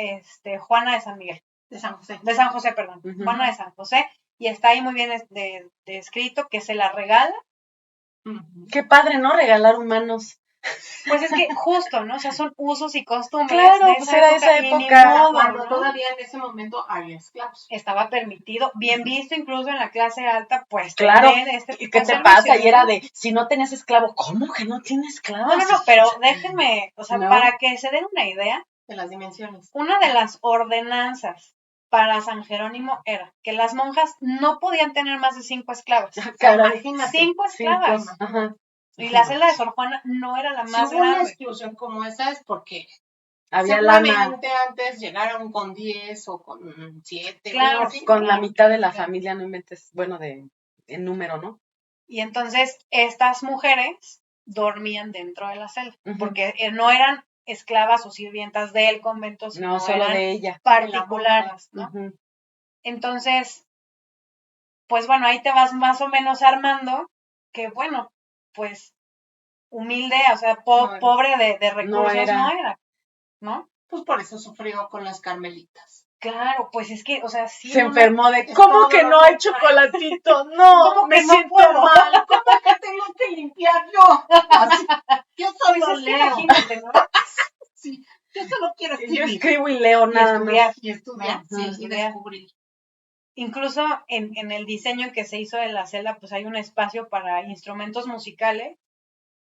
Juana de San Miguel. De San José. De San José, perdón. Juana de San José. Y está ahí muy bien descrito que se la regala. Qué padre, ¿no? Regalar humanos. Pues es que justo, ¿no? O sea, son usos y costumbres. Claro, pues era esa época. Cuando todavía en ese momento había esclavos. Estaba permitido, bien visto incluso en la clase alta, pues claro. ¿Y qué te pasa? Y era de, si no tenías esclavo, ¿cómo que no tienes esclavos? No, pero déjenme, o sea, para que se den una idea. De las dimensiones. Una de las ordenanzas para San Jerónimo era que las monjas no podían tener más de 5 esclavas. Imagínate. 5 esclavas. Ajá. Y la celda de Sor Juana no era la más grande. Una exclusión como esa es porque había lana. Antes llegaron con 10 o con 7. Claro, con la mitad de la familia, no inventes, bueno, en número, ¿no? Y entonces estas mujeres dormían dentro de la celda, porque no eran esclavas o sirvientas del convento, sino no, solo de ella. Particulares, ¿no? Entonces, pues bueno, ahí te vas más o menos armando que, bueno, pues humilde, o sea, pobre de recursos no era, ¿no? Pues por eso sufrió con las carmelitas. Claro, pues es que, o sea, sí. Se enfermó de, ¿cómo que no hay chocolatito? No, me siento mal. ¿Cómo que tengo que limpiar yo? Así, yo solo pues leo. Imagínate, ¿no? Sí, yo solo quiero escribir. Yo escribo y leo nada más. Y estudiar, y descubrir. Incluso en el diseño que se hizo de la celda, pues hay un espacio para instrumentos musicales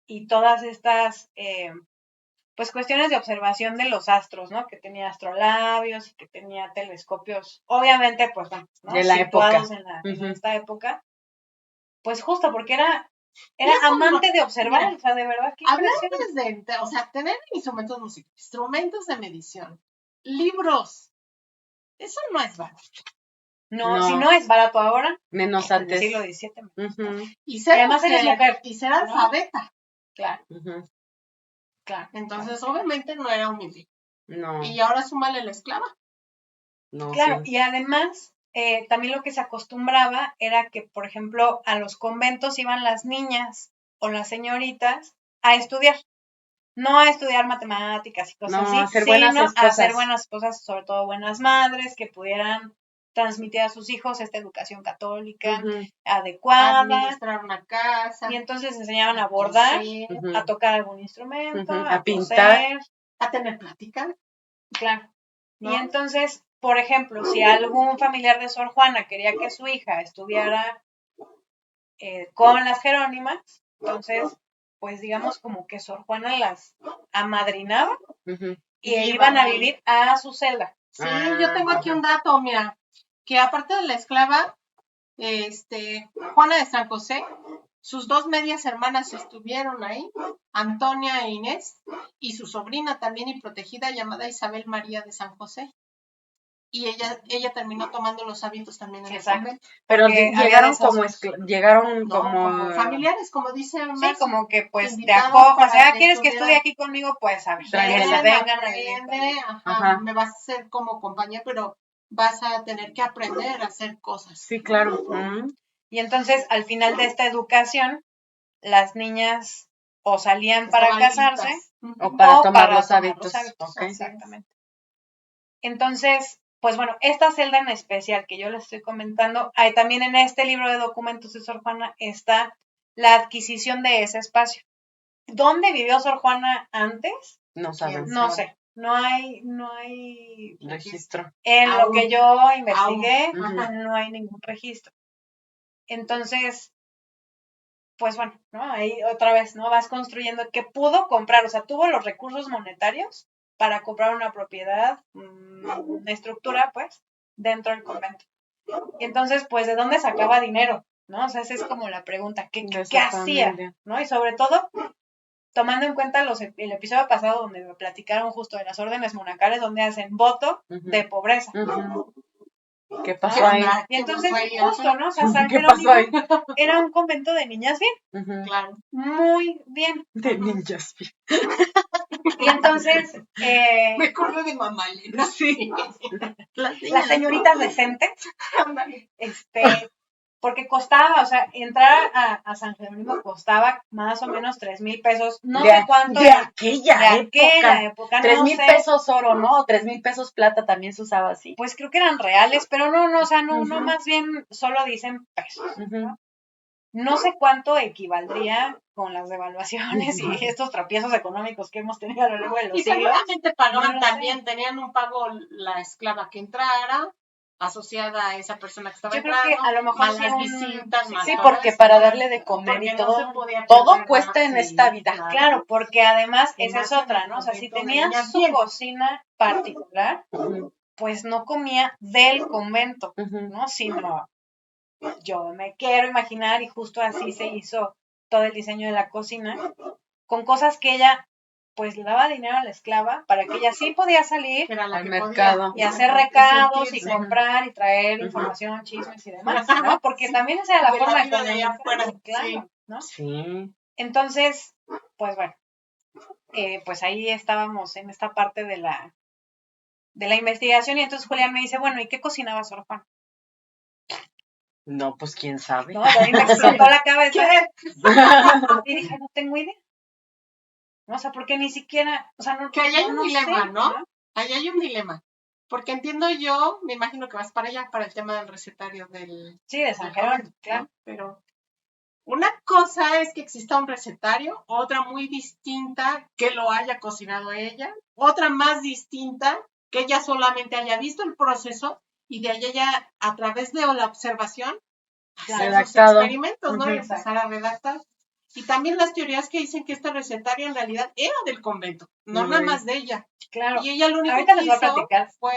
y todas estas, pues cuestiones de observación de los astros, ¿no? Que tenía astrolabios y que tenía telescopios, obviamente, pues, ¿no? De la época. En esta época. Pues justo porque era amante de observar, mira, o sea, de verdad que hablar o sea, tener instrumentos musicales, instrumentos de medición, libros, eso no es barato. No, si no es barato ahora, menos antes. En el siglo XVII. Y además eres mujer. Y ser alfabeta. Claro. Claro. Entonces, obviamente no era humilde. No. Y ahora súmale la esclava. No, claro, sí. Y además, también lo que se acostumbraba era que, por ejemplo, a los conventos iban las niñas o las señoritas a estudiar. no a estudiar matemáticas y cosas así, sino a ser buenas esposas, sobre todo buenas madres, que pudieran transmitir a sus hijos esta educación católica adecuada. Administrar una casa. Y entonces enseñaban a bordar, a tocar algún instrumento, a pintar, a tener plática. Claro. ¿No? Y entonces, por ejemplo, si algún familiar de Sor Juana quería que su hija estuviera con las Jerónimas, entonces, pues digamos como que Sor Juana las amadrinaba y iban a vivir a su celda. Sí, yo tengo aquí un dato, mira, que aparte de la esclava, Juana de San José, sus 2 medias hermanas estuvieron ahí, Antonia e Inés, y su sobrina también y protegida llamada Isabel María de San José. Y ella terminó tomando los hábitos también en el convento. Pero llegaron como familiares, como dice Marcia. Sí, como que pues te acojo, o sea, ¿quieres que estudie aquí conmigo? Pues a ver, vengan, me vas a hacer como compañía, pero vas a tener que aprender a hacer cosas. Sí, claro. Y entonces, al final de esta educación, las niñas o salían para casarse o para tomar los hábitos. Okay. Exactamente. Entonces, pues bueno, esta celda en especial que yo les estoy comentando, también en este libro de documentos de Sor Juana está la adquisición de ese espacio. ¿Dónde vivió Sor Juana antes? No sabemos. No sé. No hay registro. En lo que yo investigué, no hay ningún registro. Entonces, pues bueno, ¿no? Ahí otra vez, ¿no? Vas construyendo que pudo comprar, o sea, tuvo los recursos monetarios para comprar una propiedad, una estructura, pues, dentro del convento. Y entonces, pues, ¿de dónde sacaba dinero? ¿No? O sea, esa es como la pregunta, ¿qué hacía? ¿No? Y sobre todo, tomando en cuenta el episodio pasado donde me platicaron justo de las órdenes monacales, donde hacen voto de pobreza. ¿Qué pasó ahí? Y entonces, justo, ¿no? O sea, San Jerónimo era un convento de niñas bien. Claro. Muy bien. De niñas bien. Y entonces... me acuerdo de mamá Elena. Sí. Las señoritas decentes. Porque costaba, o sea, entrar a San Jerónimo costaba más o menos 3,000 pesos. No sé cuánto. De aquella época 3,000 pesos oro, ¿no? 3,000 pesos plata también se usaba así. Pues creo que eran reales, pero no, o sea, no más bien solo dicen pesos. ¿No? No sé cuánto equivaldría con las devaluaciones y estos tropiezos económicos que hemos tenido a lo largo de los siglos. Y seguramente pagaban también, tenían un pago la esclava que entrara, asociada a esa persona que estaba entrando. Yo creo que a lo mejor las visitas, sí, porque para darle de comer y todo, todo cuesta en esta vida. Claro, porque además esa es otra, ¿no? O sea, si tenía su cocina particular, pues no comía del convento, ¿no? Sino, yo me quiero imaginar, y justo así se hizo todo el diseño de la cocina, con cosas que ella pues le daba dinero a la esclava para que ella sí podía salir al mercado y hacer recados y comprar y traer información, chismes y demás, ¿no? Porque también esa era la forma de allá afuera, claro, ¿no? Sí. Entonces, pues bueno, pues ahí estábamos en esta parte de la investigación y entonces Julián me dice, bueno, ¿y qué cocinaba Sor Juana? No, pues quién sabe. No, ahí me explotó la cabeza. Y dije, no tengo idea. O sea, porque ni siquiera, o sea, no. Que ahí hay un dilema, ¿no? Ahí hay un dilema. Porque entiendo yo, me imagino que vas para allá, para el tema del recetario del... Sí, de San Jerónimo, claro. Pero una cosa es que exista un recetario, otra muy distinta que lo haya cocinado ella, otra más distinta que ella solamente haya visto el proceso y de ahí ella, a través de la observación, hacer los experimentos, ¿no? Y empezar a redactar. Y también las teorías que dicen que este recetario en realidad era del convento, no nada más de ella. Claro. Y ella lo único ahorita que les voy a platicar fue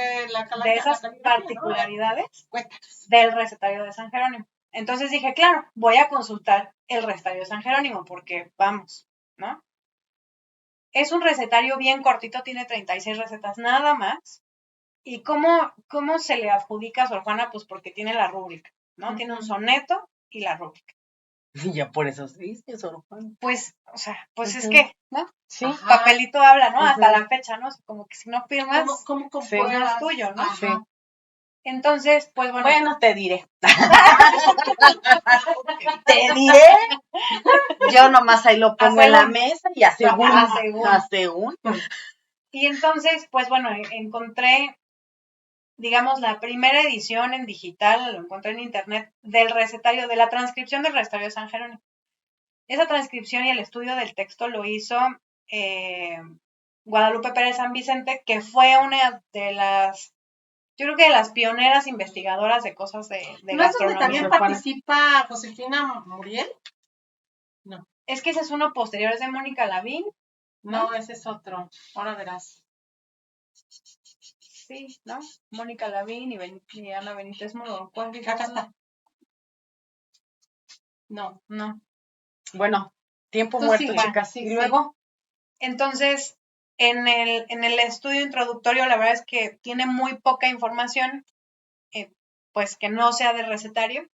de esas particularidades Cuéntanos. Del recetario de San Jerónimo. Entonces dije, claro, voy a consultar el recetario de San Jerónimo porque vamos, ¿no? Es un recetario bien cortito, tiene 36 recetas nada más. ¿Y cómo se le adjudica a Sor Juana? Pues porque tiene la rúbrica, ¿no? Tiene un soneto y la rúbrica. Y ya por eso se dice Sor Juana. Pues, o sea, pues es que, ¿no? Sí. Papelito habla, ¿no? Hasta la fecha, ¿no? Como que si no firmas, ¿Cómo no es tuyo, ¿no? Sí. Entonces, pues bueno. Bueno, te diré. Te diré. Yo nomás ahí lo pongo en la mesa y a según. Y entonces, pues bueno, encontré, digamos, la primera edición en digital, lo encontré en internet, del recetario, de la transcripción del recetario de San Jerónimo. Esa transcripción y el estudio del texto lo hizo Guadalupe Pérez San Vicente, que fue una de las, yo creo que de las pioneras investigadoras de cosas de ¿No gastronomía. es donde también participa Josefina Muriel? No. Es que ese es uno posterior, es de Mónica Lavín. No, ese es otro. Ahora verás. Sí, ¿no? Mónica Lavín y Ana Benítez Muro. ¿Cuál es? Acá está. No. Bueno, tiempo muerto, chicas. Sí, y luego. Entonces, en el estudio introductorio, la verdad es que tiene muy poca información, pues que no sea de recetario.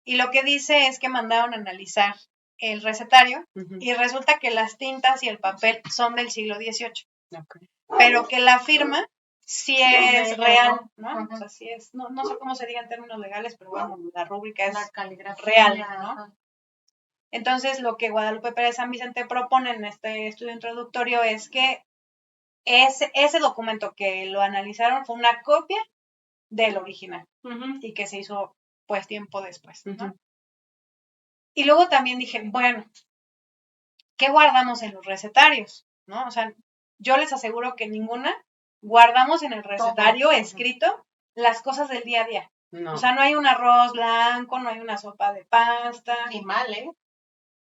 Y lo que dice es que mandaron a analizar el recetario y resulta que las tintas y el papel son del siglo XVIII. Okay. Pero que la firma sí es real, ¿no? O sea, sí es, no sé cómo se diga en términos legales, pero bueno, la rúbrica es real, ¿no? Entonces, lo que Guadalupe Pérez San Vicente propone en este estudio introductorio es que ese documento que lo analizaron fue una copia del original y que se hizo pues tiempo después, ¿no? Y luego también dije, bueno, ¿qué guardamos en los recetarios? ¿No? O sea, yo les aseguro que ninguna guardamos en el recetario escrito las cosas del día a día. No. O sea, no hay un arroz blanco, no hay una sopa de pasta. Ni mal, ¿eh?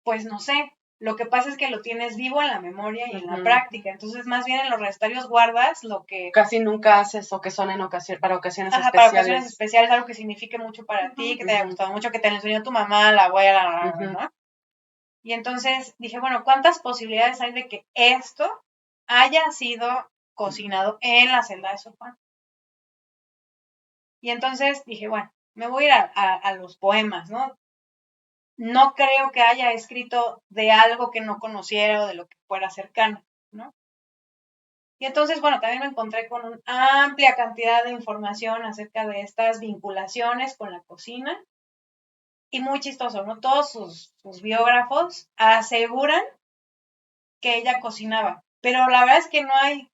Pues no sé. Lo que pasa es que lo tienes vivo en la memoria y en la práctica. Entonces, más bien en los recetarios guardas lo que... Casi nunca haces o que son para ocasiones especiales. Para ocasiones especiales, algo que signifique mucho para ti, que te haya gustado mucho, que te lo enseñó tu mamá, la abuela, ¿no? Y entonces dije, bueno, ¿cuántas posibilidades hay de que esto haya sido cocinado en la celda de Sor Juana? Y entonces dije, bueno, me voy a ir a los poemas, ¿no? No creo que haya escrito de algo que no conociera o de lo que fuera cercano, ¿no? Y entonces, bueno, también me encontré con una amplia cantidad de información acerca de estas vinculaciones con la cocina. Y muy chistoso, ¿no? Todos sus biógrafos aseguran que ella cocinaba. Pero la verdad es que no hay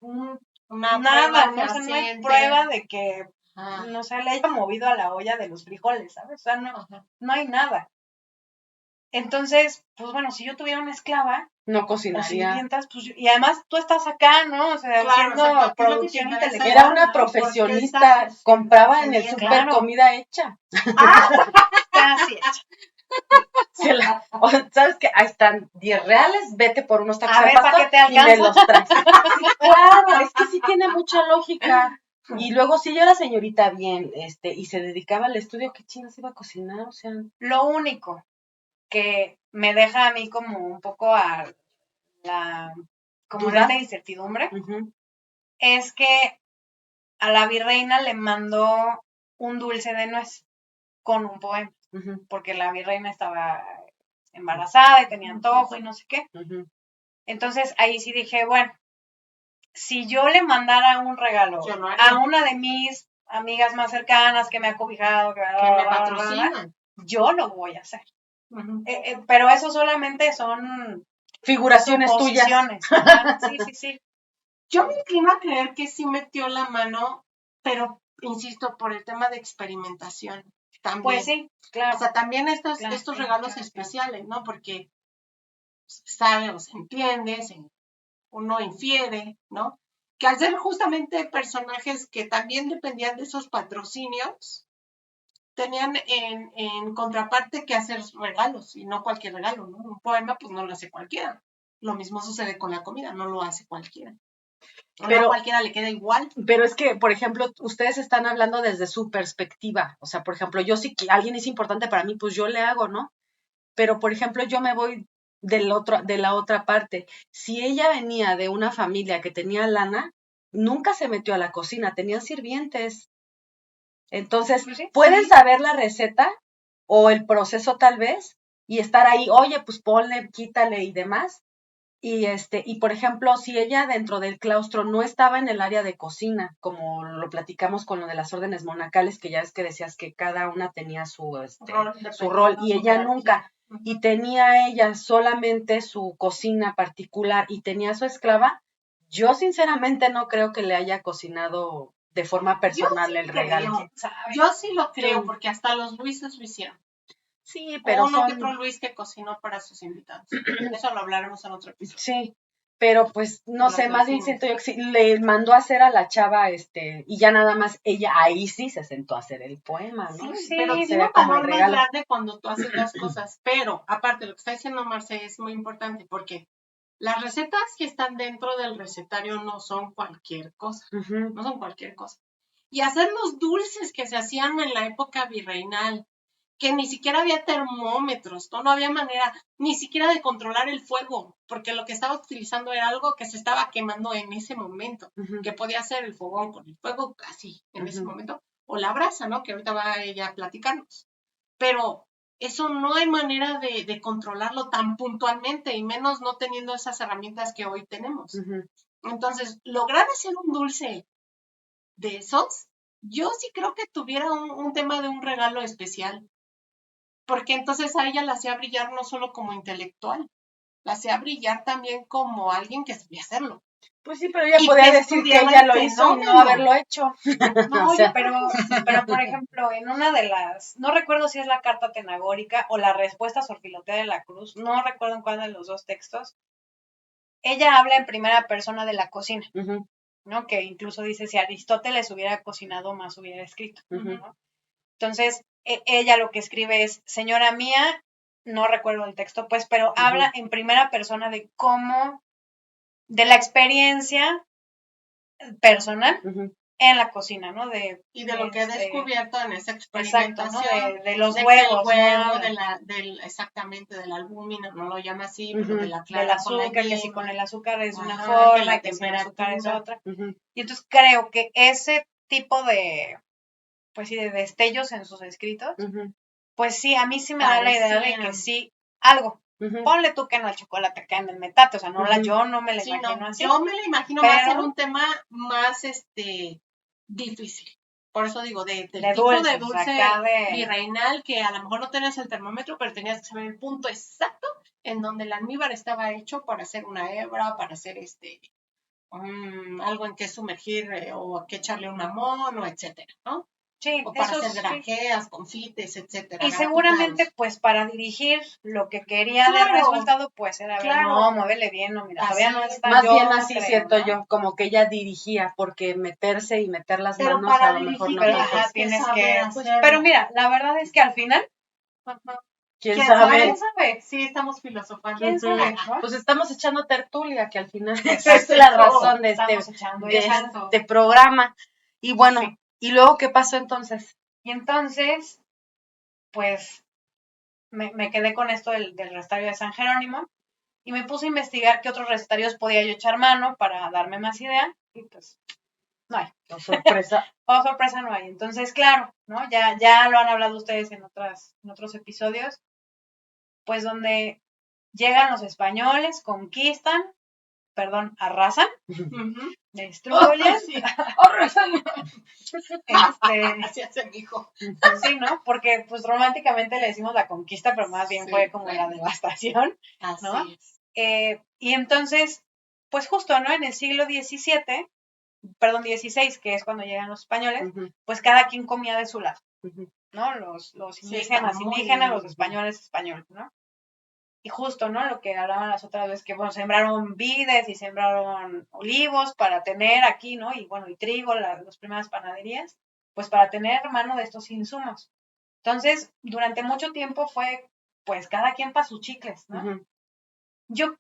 nada, ¿no? O sea, no hay prueba de que, no sé, le haya movido a la olla de los frijoles, ¿sabes? O sea, no hay nada. Entonces, pues bueno, si yo tuviera una esclava, no cocinaría. O sirvientas, pues, y además tú estás acá, ¿no? O sea, haciendo producción intelectual. Era una profesionista, compraba en el súper comida hecha. Casi hecha. ¿Sabes qué? Ahí están 10 reales, vete por unos tacos de pasta y me los traes. Claro, es que sí tiene mucha lógica. Y luego si ella era señorita bien, y se dedicaba al estudio, ¿qué chingas iba a cocinar? O sea, lo único que me deja a mí como un poco a la como en esta incertidumbre es que a la virreina le mandó un dulce de nuez con un poema, porque la virreina estaba embarazada y tenía antojo y no sé qué. Entonces ahí sí dije, bueno, si yo le mandara un regalo a una de mis amigas más cercanas que me ha cobijado, que me patrocina, yo lo voy a hacer. Pero eso solamente son figuraciones tuyas. Sí. Yo me inclino a creer que sí metió la mano, pero insisto, por el tema de experimentación. También. Pues sí, claro. O sea, también estos regalos especiales, ¿no? Porque sabe o se entiende, uno infiere, ¿no? Que al ser justamente personajes que también dependían de esos patrocinios, tenían en contraparte que hacer regalos, y no cualquier regalo, ¿no? Un poema, pues no lo hace cualquiera. Lo mismo sucede con la comida, no lo hace cualquiera. Pero no cualquiera le queda igual. Pero es que, por ejemplo, ustedes están hablando desde su perspectiva. O sea, por ejemplo, yo si alguien es importante para mí, pues yo le hago, ¿no? Pero, por ejemplo, yo me voy de la otra parte. Si ella venía de una familia que tenía lana, nunca se metió a la cocina, tenían sirvientes. Entonces, pues sí, pueden saber la receta o el proceso tal vez y estar ahí, oye, pues ponle, quítale y demás. Y por ejemplo, si ella dentro del claustro no estaba en el área de cocina, como lo platicamos con lo de las órdenes monacales, que ya es que decías que cada una tenía su rol, y ella nunca, y tenía ella solamente su cocina particular y tenía su esclava, yo sinceramente no creo que le haya cocinado de forma personal el regalo. Yo sí lo creo, porque hasta los Luises lo hicieron. Sí, pero uno que otro Luis que cocinó para sus invitados. Eso lo hablaremos en otro episodio. Sí, pero pues no sé, más bien siento yo que sí, le mandó a hacer a la chava, y ya nada más ella ahí sí se sentó a hacer el poema, ¿no? Sí, pero tiene un valor más grande cuando tú haces las cosas. Pero, aparte, lo que está diciendo Marce es muy importante, porque las recetas que están dentro del recetario no son cualquier cosa. No son cualquier cosa. Y hacer los dulces que se hacían en la época virreinal, que ni siquiera había termómetros, no había manera ni siquiera de controlar el fuego, porque lo que estaba utilizando era algo que se estaba quemando en ese momento, que podía ser el fogón con el fuego así en ese momento, o la brasa, ¿no? Que ahorita va ella a platicarnos. Pero eso no hay manera de controlarlo tan puntualmente, y menos no teniendo esas herramientas que hoy tenemos. Entonces, lograr hacer un dulce de esos, yo sí creo que tuviera un tema de un regalo especial. Porque entonces a ella la hacía brillar no solo como intelectual, la hacía brillar también como alguien que sabía hacerlo. Pues sí, pero ella podía decir que ella lo hizo y no haberlo hecho. No, oye, pero por ejemplo, en una de las, no recuerdo si es la carta tenagórica o la respuesta a Sor Filotea de la Cruz, no recuerdo en cuál de los dos textos, ella habla en primera persona de la cocina, ¿no? Que incluso dice, si Aristóteles hubiera cocinado más, hubiera escrito, ¿no? Entonces, ella lo que escribe es, señora mía, no recuerdo el texto, pues, pero habla en primera persona de cómo, de la experiencia personal en la cocina, ¿no? Y de lo que he descubierto en esa experimentación. Exacto, ¿no? De los huevos, ¿no? Exactamente, de la albúmina, no lo llama así, pero de la clara del azúcar, que si con el azúcar es una forma, que sin azúcar es otra. Y entonces creo que ese tipo de, pues sí, de destellos en sus escritos, pues sí, a mí sí me da la idea de que sí, algo. Ponle tú que no el chocolate cae en el metate, o sea, yo no me la imagino así. Yo me la imagino más en un tema más difícil. Por eso digo, del tipo de dulce virreinal, que a lo mejor no tenías el termómetro, pero tenías que saber el punto exacto en donde el almíbar estaba hecho para hacer una hebra, para hacer algo en que sumergir o que echarle un mamón, o etcétera, ¿no? Sí, o para hacer granjeas, confites, etcétera. Y seguramente, pues, para dirigir lo que quería de resultado, pues, era ver, no, muévele bien, no, mira, todavía no está. Más bien así siento yo, como que ella dirigía, porque meterse y meter las manos a lo mejor no. Pero tienes que pero mira, la verdad es que al final, ¿Quién sabe? ¿Quién sabe? Sí, estamos filosofando. ¿Quién sabe? Pues estamos echando tertulia, que al final es la razón de este programa. Y bueno, ¿y luego qué pasó entonces? Y entonces, pues, me quedé con esto del recetario de San Jerónimo y me puse a investigar qué otros recetarios podía yo echar mano para darme más idea, y pues no hay. Oh, sorpresa. Sorpresa no hay. Entonces, claro, ¿no? Ya lo han hablado ustedes en otros episodios, pues donde llegan los españoles, conquistan, arrasan, destruyen. Arrasan. Así hace mi hijo. Sí, ¿no? Porque pues románticamente le decimos la conquista, pero más bien fue como la devastación, ¿no? Así es. Y entonces, pues justo, ¿no? En el siglo XVI, que es cuando llegan los españoles, pues cada quien comía de su lado, ¿no? Los indígenas, los españoles, ¿no? Y justo, ¿no? Lo que hablaban las otras veces, que, bueno, sembraron vides y sembraron olivos para tener aquí, ¿no? Y, bueno, y trigo, las primeras panaderías, pues para tener mano de estos insumos. Entonces, durante mucho tiempo fue, pues, cada quien para sus chicles, ¿no? Yo,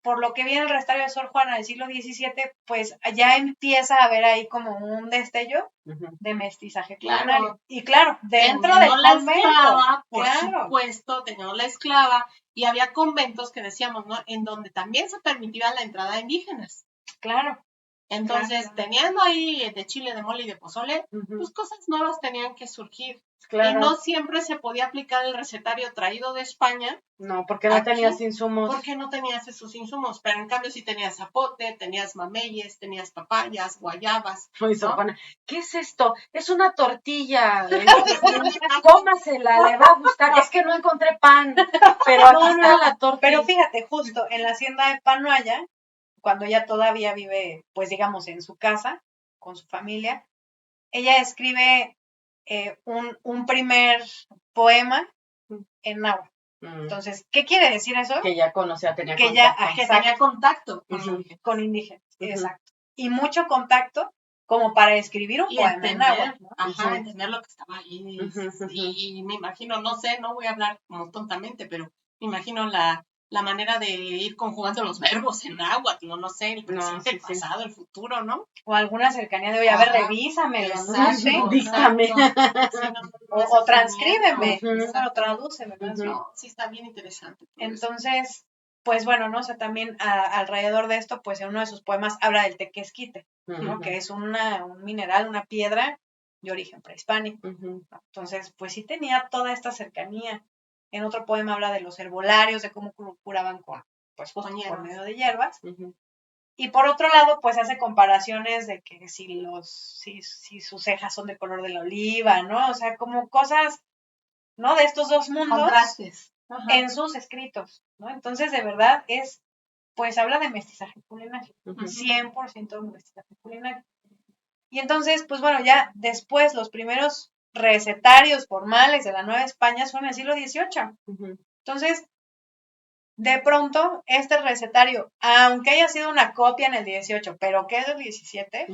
por lo que vi en el recetario de Sor Juana del siglo XVII, pues ya empieza a haber ahí como un destello de mestizaje culinario. Y claro, dentro del convento. Esclava, por supuesto, teníamos la esclava, y había conventos que decíamos, ¿no? En donde también se permitía la entrada de indígenas. Claro. Entonces, teniendo ahí de chile, de mole y de pozole, pues cosas nuevas tenían que surgir. Claro. Y no siempre se podía aplicar el recetario traído de España. No, porque no tenías insumos. Porque no tenías esos insumos, pero en cambio sí tenías zapote, tenías mameyes, tenías papayas, guayabas. ¿No? ¿Qué es esto? Es una tortilla. Cómasela, le va a gustar. Es que no encontré pan, pero aquí está la tortilla. Pero fíjate, justo en la hacienda de Panoaya, cuando ella todavía vive, pues digamos, en su casa, con su familia, ella escribe un primer poema en náhuatl. Entonces, ¿qué quiere decir eso? Que ya conocía, tenía contacto con indígenas. Exacto. Y mucho contacto como para escribir un poema en náhuatl, ¿no? Ajá, entender lo que estaba ahí. Y me imagino, no sé, no voy a hablar como tontamente, pero me imagino la manera de ir conjugando los verbos en náhuatl, no sé, el presente, el pasado, el futuro, ¿no? O alguna cercanía de, oye, a ver, revísame, dígame. O transcríbeme, o tradúceme. No, sí está bien interesante. Entonces, pues bueno, ¿no? O sea, también alrededor de esto, pues en uno de sus poemas habla del tequesquite, ¿no? Que es un mineral, una piedra de origen prehispánico. Entonces, pues sí tenía toda esta cercanía. En otro poema habla de los herbolarios, de cómo curaban con medio de hierbas. Y por otro lado, pues hace comparaciones de que si sus cejas son de color de la oliva, ¿no? O sea, como cosas, ¿no? De estos dos mundos. Contrastes. En sus escritos, ¿no? Entonces, de verdad, pues habla de mestizaje culinario. 100% de mestizaje culinario. Y entonces, pues bueno, ya después los primeros recetarios formales de la Nueva España son en el siglo XVIII. Entonces, de pronto, este recetario, aunque haya sido una copia en el 18, pero que es del 17,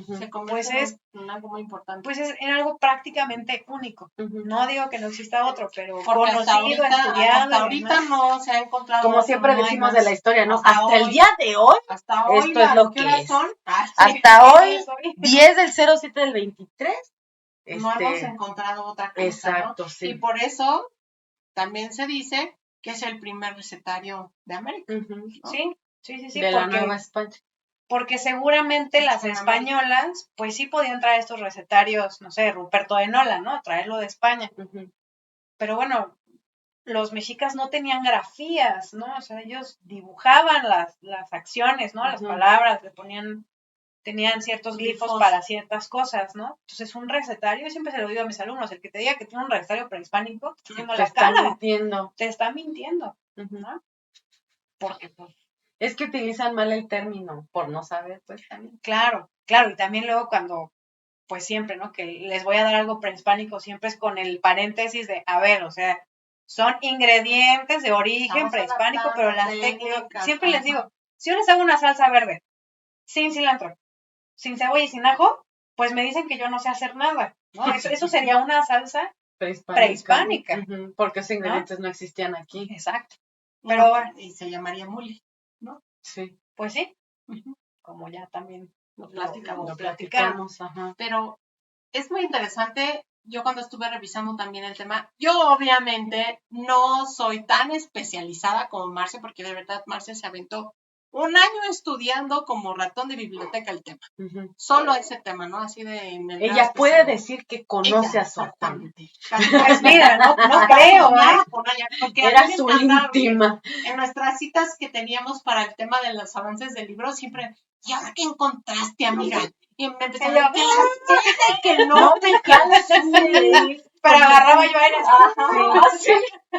pues es en algo muy importante. Pues es en algo prácticamente único. No digo que no exista otro, pero porque conocido, estudiado. Hasta ahorita no se ha encontrado. Como siempre decimos de la historia, ¿no? Hasta el día de hoy, esto es lo que es. Hasta hoy, 10 del 07 del 23. No hemos encontrado otra cosa. Exacto, ¿no? sí. Y por eso también se dice que es el primer recetario de América. ¿No? Sí. De la Nueva España. Porque seguramente las españolas, pues sí podían traer estos recetarios, no sé, Ruperto de Nola, ¿no? Traerlo de España. Pero bueno, los mexicas no tenían grafías, ¿no? O sea, ellos dibujaban las acciones, ¿no? Las palabras, tenían ciertos glifos para ciertas cosas, ¿no? Entonces, un recetario, yo siempre se lo digo a mis alumnos, el que te diga que tiene un recetario prehispánico, te está mintiendo, ¿no? Porque, pues, es que utilizan mal el término, por no saber, pues, también. Claro, y también luego cuando, pues siempre, ¿no? Que les voy a dar algo prehispánico, siempre es con el paréntesis de, a ver, o sea, son ingredientes de origen prehispánico, pero las técnicas, siempre les digo, si yo les hago una salsa verde, sin cilantro, sin cebolla y sin ajo, pues me dicen que yo no sé hacer nada, ¿no? Eso sería una salsa prehispánica. Porque esos ingredientes no existían aquí. Exacto. Pero bueno, y se llamaría mole, ¿no? Sí. Pues sí, como ya también lo platicamos. Pero es muy interesante. Yo cuando estuve revisando también el tema, yo obviamente no soy tan especializada como Marce, porque de verdad Marce se aventó un año estudiando como ratón de biblioteca el tema. Solo ese tema, ¿no? Así de... Ella puede decir que conoce a Sor Juana. Pues mira, no creo, porque era su íntima. En nuestras citas que teníamos para el tema de los avances del libro, siempre, ¿y ahora qué encontraste, amiga? Y me empezó a decir que no me calas. Pero agarraba yo aire.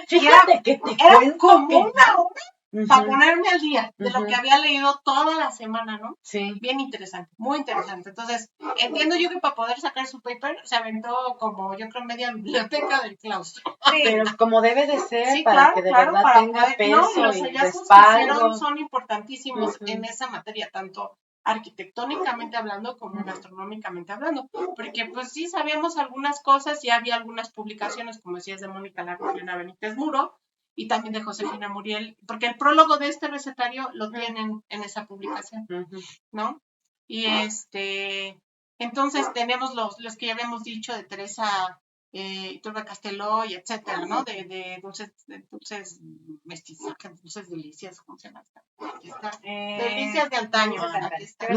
Fíjate que te era cuento como que... una hora para ponerme al día de lo que había leído toda la semana, ¿no? Sí. Bien interesante, muy interesante. Entonces, entiendo yo que para poder sacar su paper se aventó como, yo creo, media biblioteca del claustro. Sí. Pero como debe de ser, para que de verdad tenga peso los y respaldo. Son importantísimos en esa materia, tanto arquitectónicamente hablando como gastronómicamente hablando, porque pues sí sabíamos algunas cosas, ya había algunas publicaciones, como decías, de Mónica Largo y Elena Benítez Muro, y también de Josefina Muriel, porque el prólogo de este recetario lo tienen en esa publicación, ¿no? Y entonces tenemos los que ya habíamos dicho de Teresa Turba Casteló y etcétera, ¿no? De dulces mestizas, dulces delicias, ¿cómo se llama? Aquí está. Delicias de antaño. Aquí está.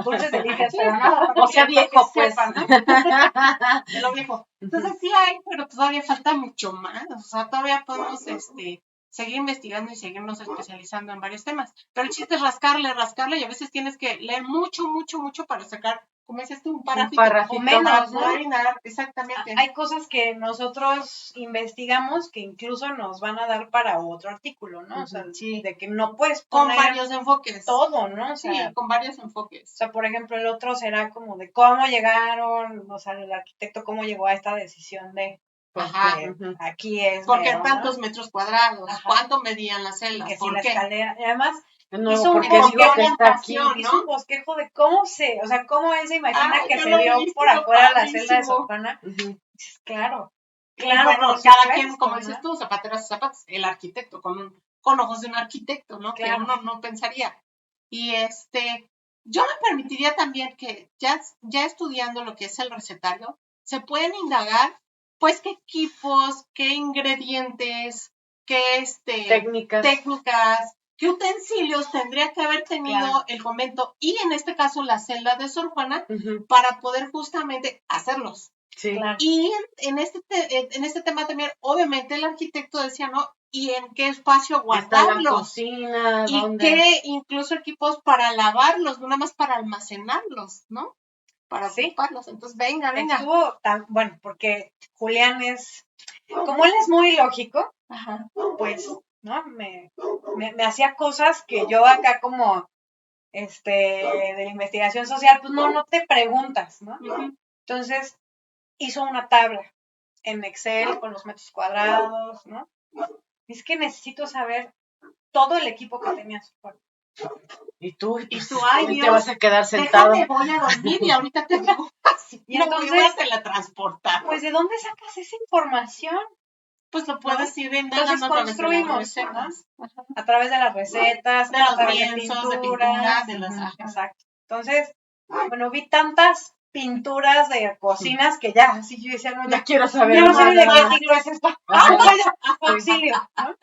Dulces delicias, pero no. O sea, viejo, pues. De lo viejo. Entonces sí hay, pero todavía falta mucho más. O sea, todavía podemos seguir investigando y seguirnos especializando en varios temas. Pero el chiste es rascarle, y a veces tienes que leer mucho para sacar, como dices tú, un parrafito. O menos, ¿no? Exactamente. Hay cosas que nosotros investigamos que incluso nos van a dar para otro artículo, ¿no? O sea, sí. De que no puedes poner con varios enfoques. Todo, ¿no? O sea, sí, con varios enfoques. O sea, por ejemplo, el otro será como de cómo llegaron, o sea, el arquitecto cómo llegó a esta decisión de aquí es. Porque tantos metros cuadrados, cuánto medían las celdas, y que ¿por si qué? La escalera, y además hizo un bosquejo que está aquí, ¿no? Hizo un bosquejo de cómo él se imagina que se vio por afuera la celda de Sor Juana. Claro. Bueno, cada quien, como dices tú, zapateros y zapatos, el arquitecto, con ojos de un arquitecto, ¿no? Claro. Que uno no pensaría. Y yo me permitiría también que ya estudiando lo que es el recetario, se pueden indagar, pues, qué equipos, qué ingredientes, qué técnicas, qué utensilios tendría que haber tenido el convento y en este caso la celda de Sor Juana para poder justamente hacerlos. Sí. Claro. Y en este tema también, obviamente el arquitecto decía, ¿no? ¿Y en qué espacio guardarlos? La cocina, y qué incluso equipos para lavarlos, no nada más para almacenarlos, ¿no? Para ocuparlos. Entonces, venga. Estuvo bueno, porque Julián como él es muy lógico, pues, ¿no? Me hacía cosas que yo acá como, de la investigación social, pues no te preguntas, ¿no? Entonces, hizo una tabla en Excel con los metros cuadrados, ¿no? Es que necesito saber todo el equipo que tenía su cuarto. Y tú, ay, Dios, te vas a quedar sentado. Déjame, voy a dormir y ahorita te digo así. Y entonces, me voy a teletransportar. Pues, ¿de dónde sacas esa información? Pues lo puedes ir viendo. Entonces construimos, ¿no? A través de las recetas, de los lienzos, de pinturas, exacto. Entonces, bueno, vi tantas pinturas de cocinas que ya, así yo decía, no, ya quiero saber. Ya no sé ni de qué siglo es esto. Auxilio, ¿no?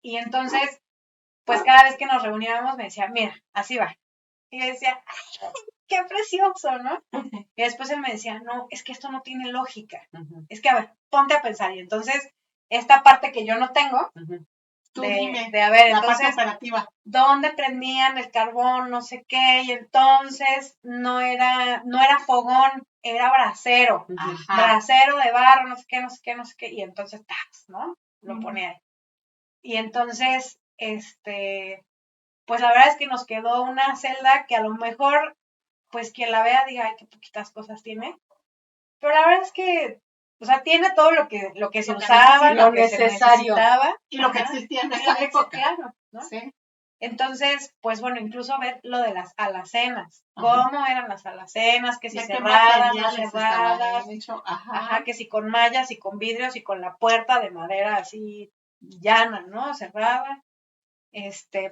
Y entonces, pues cada vez que nos reuníamos me decía, mira, así va. Y yo decía, qué precioso, ¿no? Y después él me decía, no, es que esto no tiene lógica. Es que, a ver, ponte a pensar. Y entonces, esta parte que yo no tengo, Tú dime, de a ver, la entonces, parte operativa. ¿dónde prendían el carbón? No sé qué. Y entonces no era fogón, era brasero. Brasero de barro, no sé qué. Y entonces, ¿no? Lo ponía ahí. Y entonces, pues la verdad es que nos quedó una celda que a lo mejor, pues quien la vea diga, ay, qué poquitas cosas tiene. Pero la verdad es que, o sea, tiene todo lo que se usaba, lo que se necesitaba. Y lo que existía en esa época. Claro, ¿no? Sí. Entonces, pues bueno, incluso ver lo de las alacenas. Cómo eran las alacenas, que si cerradas, no cerradas. Que si con mallas y con vidrios y con la puerta de madera así llana, ¿no? Cerrada.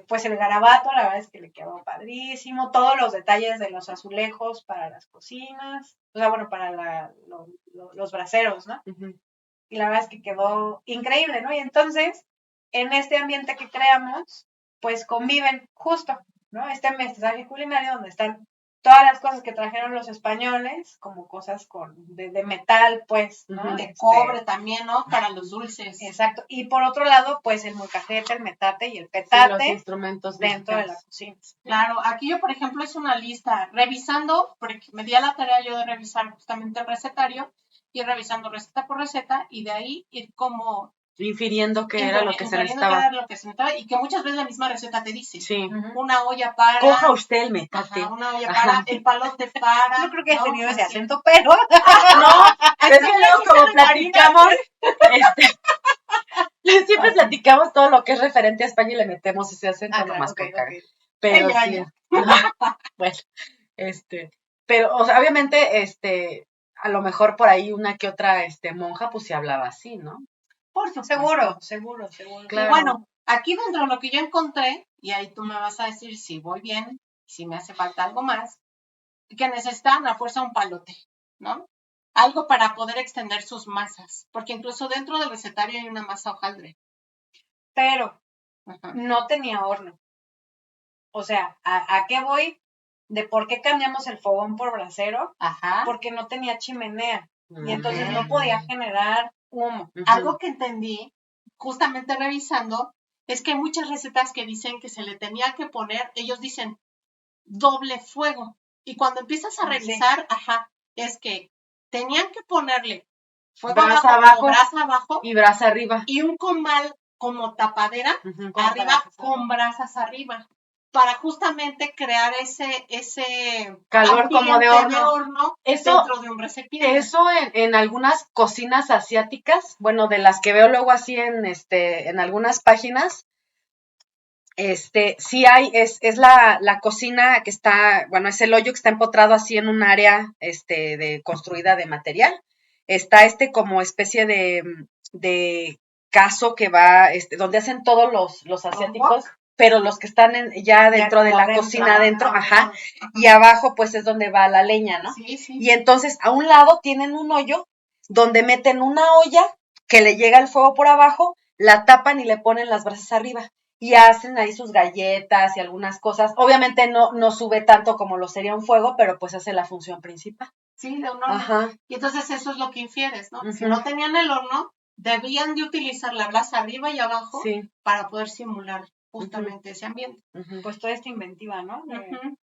Pues el garabato, la verdad es que le quedó padrísimo. Todos los detalles de los azulejos para las cocinas. O sea, bueno, para los braseros, ¿no? Y la verdad es que quedó increíble, ¿no? Y entonces, en este ambiente que creamos, pues conviven justo, ¿no? Este mestizaje culinario donde están todas las cosas que trajeron los españoles, como cosas de metal, pues, ¿no? De cobre también, ¿no? Para los dulces. Exacto. Y por otro lado, pues el molcajete, el metate y el petate. Los instrumentos dentro de la cocina. Claro, aquí yo, por ejemplo, hice una lista, revisando, porque me di a la tarea yo de revisar justamente el recetario, ir revisando receta por receta, y de ahí ir como infiriendo qué era lo que se necesitaba. Qué era lo que se necesitaba, y que muchas veces la misma receta te dice. Sí. Una olla para... Coja usted el metate. Una olla para, el palote para... Yo creo que he tenido ese acento, pero... No, es que luego como platicamos, siempre platicamos todo lo que es referente a España y le metemos ese acento nomás con cara. Pero sí. Bueno, pero, o sea, obviamente, a lo mejor por ahí una que otra, monja, pues se hablaba así, ¿no? Por supuesto. Seguro. Claro. Y bueno, aquí dentro de lo que yo encontré, y ahí tú me vas a decir si voy bien, si me hace falta algo más, que necesitan a fuerza un palote, ¿no? algo para poder extender sus masas, porque incluso dentro del recetario hay una masa hojaldre. Pero no tenía horno. O sea, ¿a qué voy? De por qué cambiamos el fogón por brasero. Porque no tenía chimenea. Y entonces no podía generar humo. Algo que entendí, justamente revisando, es que hay muchas recetas que dicen que se le tenía que poner, ellos dicen, doble fuego. Y cuando empiezas a revisar, es que tenían que ponerle fuego brasa abajo, brasa abajo y brasa arriba. Y un comal como tapadera arriba con brasas arriba. Para justamente crear ese calor como de horno dentro de un recipiente. Eso en algunas cocinas asiáticas, bueno, de las que veo luego así en algunas páginas, sí hay, es la cocina que está, bueno, es el hoyo que está empotrado así en un área, construida de material. Está como especie de caso que va, donde hacen todos los asiáticos, pero los que están ya dentro de la cocina adentro, y abajo pues es donde va la leña, ¿no? Sí. Y entonces a un lado tienen un hoyo donde meten una olla que le llega el fuego por abajo, la tapan y le ponen las brasas arriba. Y hacen ahí sus galletas y algunas cosas. Obviamente no sube tanto como lo sería un fuego, pero pues hace la función principal. Sí, de un horno. Y entonces eso es lo que infieres, ¿no? Si no tenían el horno, debían de utilizar la brasa arriba y abajo para poder simular justamente ese ambiente. Pues toda esta inventiva, ¿no?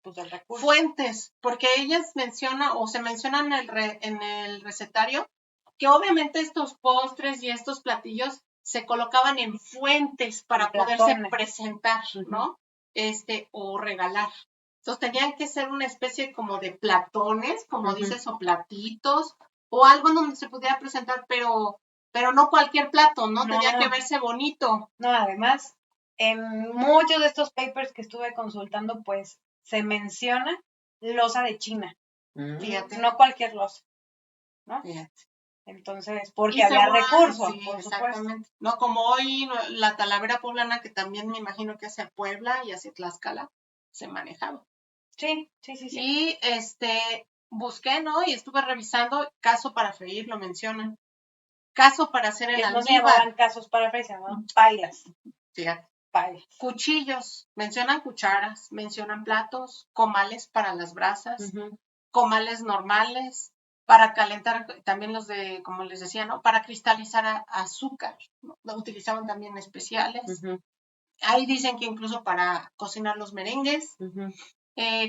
Pues del recurso. Fuentes, porque ellas se mencionan en el recetario que obviamente estos postres y estos platillos se colocaban en fuentes para poderse presentar, ¿no? O regalar. Entonces tenían que ser una especie como de platones, como dices, o platitos, o algo en donde se pudiera presentar, pero no cualquier plato, ¿no? Tenía que verse bonito. No, además, en muchos de estos papers que estuve consultando, pues se menciona loza de China. Fíjate. No cualquier loza, ¿no? Fíjate. Entonces, porque había recursos, por exactamente. Supuesto. No como hoy la talavera poblana, que también me imagino que hacia Puebla y hacia Tlaxcala se manejaba. Sí. Y busqué, ¿no? Y estuve revisando caso para freír, lo mencionan. Caso para hacer el almíbar. No se llamaban casos para freír, se llamaban pailas. Fíjate. Pailas. Cuchillos, mencionan cucharas, mencionan platos, comales para las brasas, comales normales, para calentar también los de, como les decía, ¿no? Para cristalizar azúcar, ¿no? Lo utilizaban también especiales. Ahí dicen que incluso para cocinar los merengues,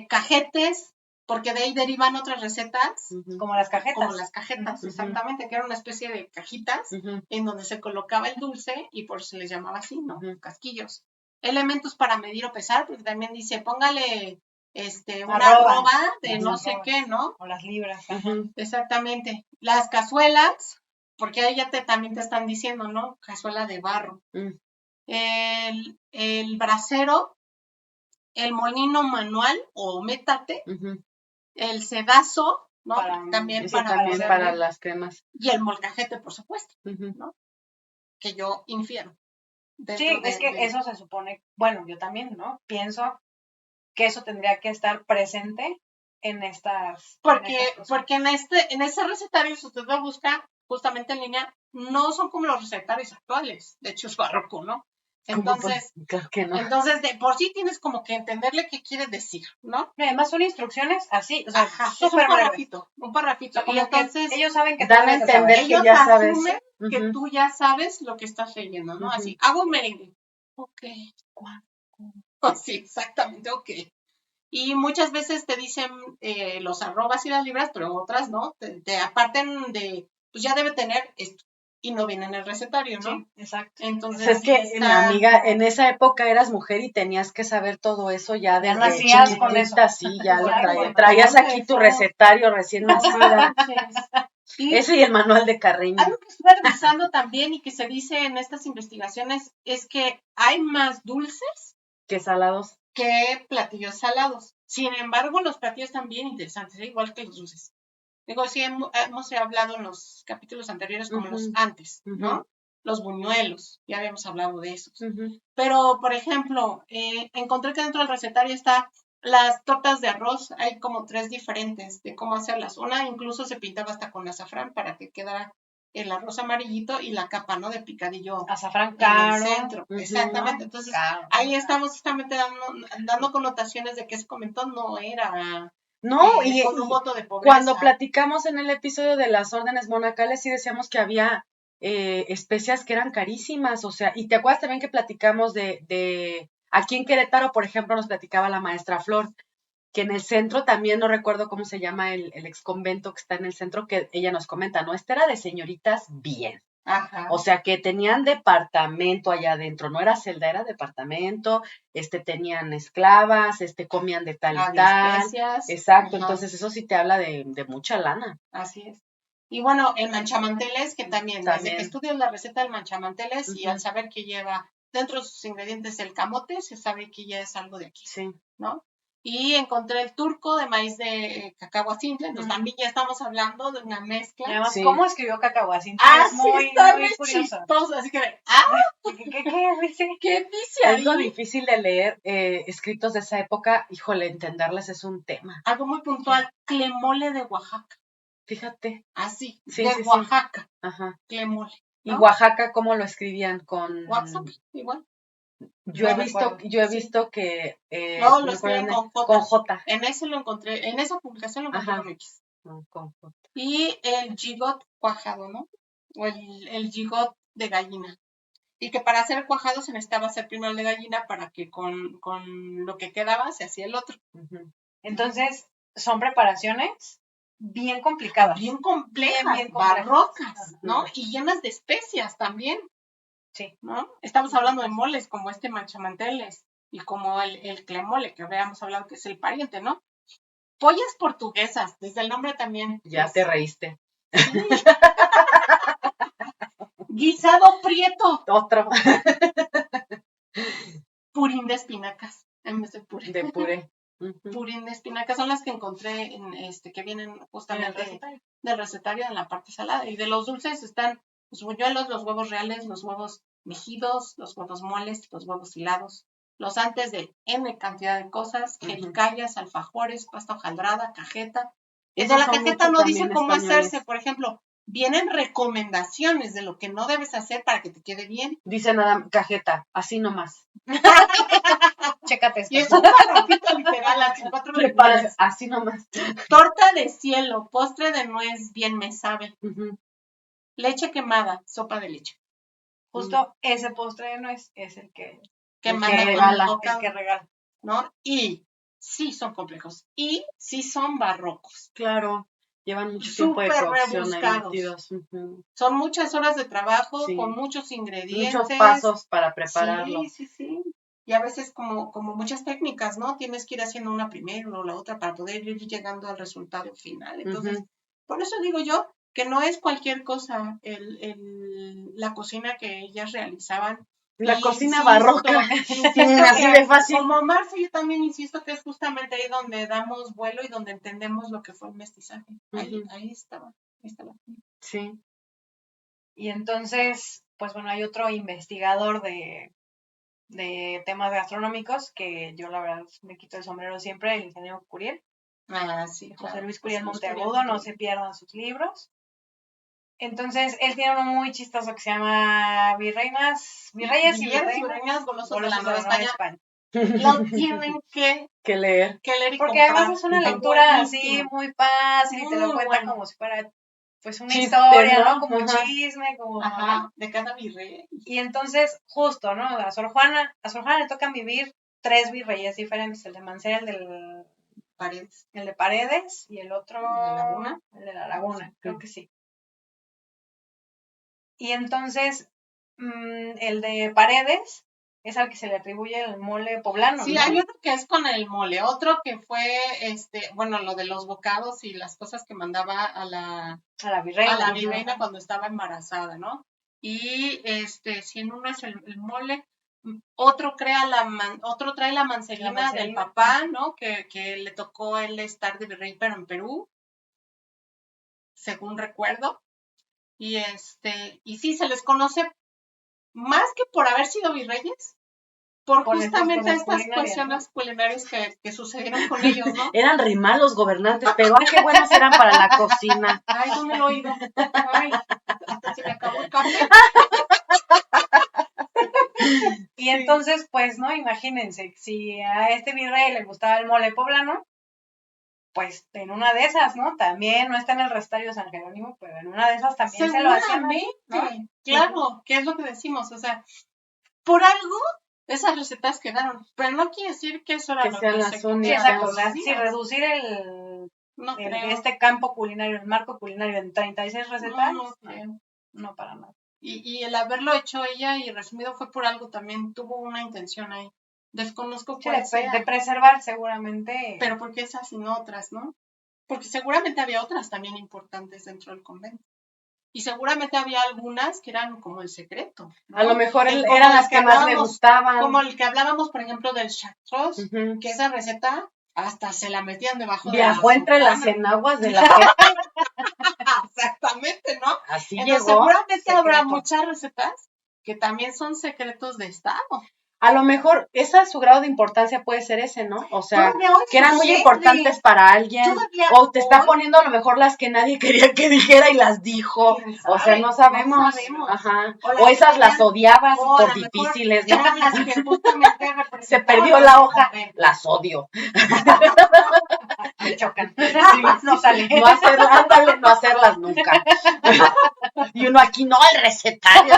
cajetes, porque de ahí derivan otras recetas. Como las cajetas. Como las cajetas, exactamente, que era una especie de cajitas en donde se colocaba el dulce y por eso se les llamaba así, ¿no? Casquillos. Elementos para medir o pesar, porque también dice, póngale una arroba de no sé qué, ¿no? O las libras. Exactamente. Las cazuelas, porque ahí ya también te están diciendo, ¿no? Cazuela de barro. El brasero, el molino manual o métate, el sedazo, ¿no? También para las cremas. Y el molcajete, por supuesto, ¿no? Que yo infiero. Sí, es que eso se supone, bueno, yo también, ¿no? Pienso que eso tendría que estar presente en estas. Porque en ese recetario, si usted lo busca justamente en línea, no son como los recetarios actuales. De hecho, es barroco, ¿no? Entonces, claro que no. Entonces, de por sí tienes como que entenderle qué quiere decir, ¿no? Y además son instrucciones así, o sea, es un parrafito. O sea, y entonces ellos saben que dan a entender que ya sabes. Que tú ya sabes lo que estás leyendo, ¿no? Así, hago un merengue. Ok. Sí, exactamente, ok. Y muchas veces te dicen los arrobas y las libras, pero otras no. Te aparten de, pues ya debe tener esto. Y no viene en el recetario, ¿no? Sí, exacto. Entonces, es que, amiga, en esa época eras mujer y tenías que saber todo eso ya desde chiquitita, sí, ya lo traías aquí tu recetario recién nacida. Ese y el manual de Carreño. Algo que estuve revisando también y que se dice en estas investigaciones es que hay más dulces que salados. Que platillos salados. Sin embargo, los platillos están bien interesantes, igual que los dulces. Digo, sí, hemos hablado en los capítulos anteriores como los antes, ¿no? Los buñuelos, ya habíamos hablado de esos. Pero, por ejemplo, encontré que dentro del recetario está Las tortas de arroz, hay como 3 diferentes de cómo hacerlas. Una incluso se pintaba hasta con azafrán para que quedara el arroz amarillito y la capa, ¿no? De picadillo azafrán en el caro. centro. Exactamente. Entonces, ahí estamos justamente dando connotaciones de que ese comentó no era No, con un voto de pobreza. Cuando platicamos en el episodio de las órdenes monacales, sí decíamos que había especias que eran carísimas, o sea, y te acuerdas también que platicamos de aquí en Querétaro, por ejemplo, nos platicaba la maestra Flor, que en el centro también, no recuerdo cómo se llama el ex convento que está en el centro, que ella nos comenta, ¿no? Esta era de señoritas bien. Ajá. O sea, que tenían departamento allá adentro, no era celda, era departamento, tenían esclavas, comían de tal y tal. Especias. Exacto, ajá. Entonces eso sí te habla de mucha lana. Así es. Y bueno, el manchamanteles, que también, desde que estudias la receta del manchamanteles y al saber que lleva dentro de sus ingredientes el camote, se sabe que ya es algo de aquí, sí, ¿no? Y encontré el turco de maíz de cacahuacintle, entonces también ya estamos hablando de una mezcla. Y además, ¿cómo escribió cacahuacintle? Es muy, está muy chistoso, así que, ¿qué dice ahí? Algo difícil de leer, escritos de esa época, híjole, entenderles es un tema. Algo muy puntual, clemole de Oaxaca. Fíjate. Así, sí, de Oaxaca. Sí. Ajá. Clemole. ¿No? ¿Y Oaxaca cómo lo escribían? Con WhatsApp, igual. Yo he visto que no, lo escriben con J. En ese lo encontré, en esa publicación lo encontré con X. Con J. Y el gigot cuajado, ¿no? O el gigot de gallina. Y que para hacer el cuajado se necesitaba hacer primero el de gallina para que con lo que quedaba se hacía el otro. Entonces, son preparaciones bien complicadas. Bien complejas, bien barrocas, ¿no? Y llenas de especias también. Sí. ¿No? Estamos hablando de moles como manchamanteles y como el clemole, que habíamos hablado que es el pariente, ¿no? Pollas portuguesas, desde el nombre también. Ya te reíste. Sí. Guisado prieto. Otro. Purín de espinacas, en vez de puré. De puré. Purín de espinacas son las que encontré en que vienen justamente del recetario en la parte salada. Y de los dulces están los buñuelos, los huevos reales, los huevos mejidos, los huevos moles, los huevos hilados, los antes de N cantidad de cosas, jericayas, alfajores, pasta hojaldrada, cajeta. Y de la cajeta no dicen cómo hacerse, por ejemplo, vienen recomendaciones de lo que no debes hacer para que te quede bien. Dice nada, cajeta, así nomás. Chécate esto. Y es un parrafito literal, así 4 lecturas. Así nomás. Torta de cielo, postre de nuez, bien me sabe. Leche quemada, sopa de leche. Justo ese postre de nuez es el que regala. El que regala. ¿No? Y sí son complejos. Y sí son barrocos. Claro. Llevan mucho tiempo de cocción rebuscados. Son muchas horas de trabajo, con muchos ingredientes. Muchos pasos para prepararlo. Sí. Y a veces como muchas técnicas, ¿no? Tienes que ir haciendo una primero o la otra para poder ir llegando al resultado final. Entonces, por eso digo yo que no es cualquier cosa la cocina que ellas realizaban. La cocina barroca, así de fácil. Como Marce, yo también insisto que es justamente ahí donde damos vuelo y donde entendemos lo que fue el mestizaje. Ahí estaba. Sí. Y entonces, pues bueno, hay otro investigador de temas gastronómicos que yo la verdad me quito el sombrero siempre, el ingeniero Curiel. Sí. José Luis Curiel Monteagudo, no se pierdan sus libros. Entonces, él tiene uno muy chistoso que se llama Reyes y Virreinas Golosos de la Nueva España. Lo tienen que leer. Y porque además es una lectura así muy fácil y te lo cuenta como si fuera pues una historia, ¿no? Como chisme, como... de cada virrey. Y entonces, justo, ¿no? A Sor Juana le tocan vivir 3 virreyes diferentes, el de Mancera, el del Paredes. El de Paredes y el otro... ¿El de Laguna? El de la Laguna, creo que sí. Y entonces, el de Paredes es al que se le atribuye el mole poblano. Sí, ¿no? Hay uno que es con el mole, otro que fue, lo de los bocados y las cosas que mandaba a la virreina cuando estaba embarazada, ¿no? Y si en uno es el mole, otro trae la mancerina del papá, ¿no? Que le tocó él estar de virrey, pero en Perú, según recuerdo. Y y sí, se les conoce más que por haber sido virreyes, por justamente estas cuestiones culinarias que sucedieron con ellos, ¿no? Eran re malos gobernantes, pero ¡ay, qué buenos eran para la cocina! Ay, ¿dónde lo he oído? Ay, hasta se me acabó el café. Y entonces, pues, ¿no? Imagínense, si a este virrey le gustaba el mole poblano, pues en una de esas, ¿no? También no está en el recetario San Jerónimo, pero en una de esas también se lo hacían, ¿no? Claro, que es lo que decimos, o sea, por algo esas recetas quedaron, pero no quiere decir que eso era que lo sean que las se comía. únicas. Exacto, sí, reducir este campo culinario, el marco culinario en 36 recetas, no para nada. Y el haberlo hecho ella y resumido fue por algo también, tuvo una intención ahí. Desconozco cuál sea. De preservar seguramente. Pero ¿por qué esas y no otras, no? Porque seguramente había otras también importantes dentro del convento. Y seguramente había algunas que eran como el secreto, ¿no? A lo mejor eran las que más le gustaban. Como el que hablábamos, por ejemplo, del chartreuse, que esa receta hasta se la metían debajo Viajó entre las enaguas de la gente. Exactamente, ¿no? Así entonces, llegó. Seguramente habrá muchas recetas que también son secretos de Estado. A lo mejor su grado de importancia puede ser ese, ¿no? O sea, que eran muy importantes para alguien. O te está poniendo a lo mejor las que nadie quería que dijera y las dijo. O sea, no sabemos. Ajá. O esas las odiabas por difíciles, ¿no? Las que justamente se perdió la hoja. Las odio. Me chocan. Sí, no sale. No hacerlas nunca. Y uno aquí, no, el recetario.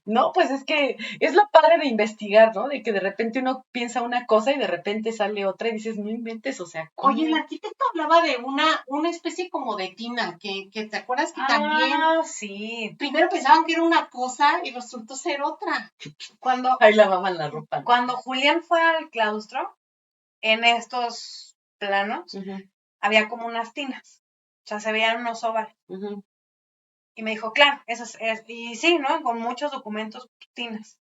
No, pues es que es lo padre de investigar, ¿no? De que de repente uno piensa una cosa y de repente sale otra y dices, no inventes, o sea, ¿cómo? Oye, el arquitecto hablaba de una especie como de tina, que te acuerdas que también sí. Primero pensaban que era una cosa y resultó ser otra. Ahí lavaban la ropa. Cuando Julián fue al claustro, en estos planos, había como unas tinas. O sea, se veían unos ovales. Y me dijo, claro, eso es. Y sí, ¿no? Con muchos documentos, tinas.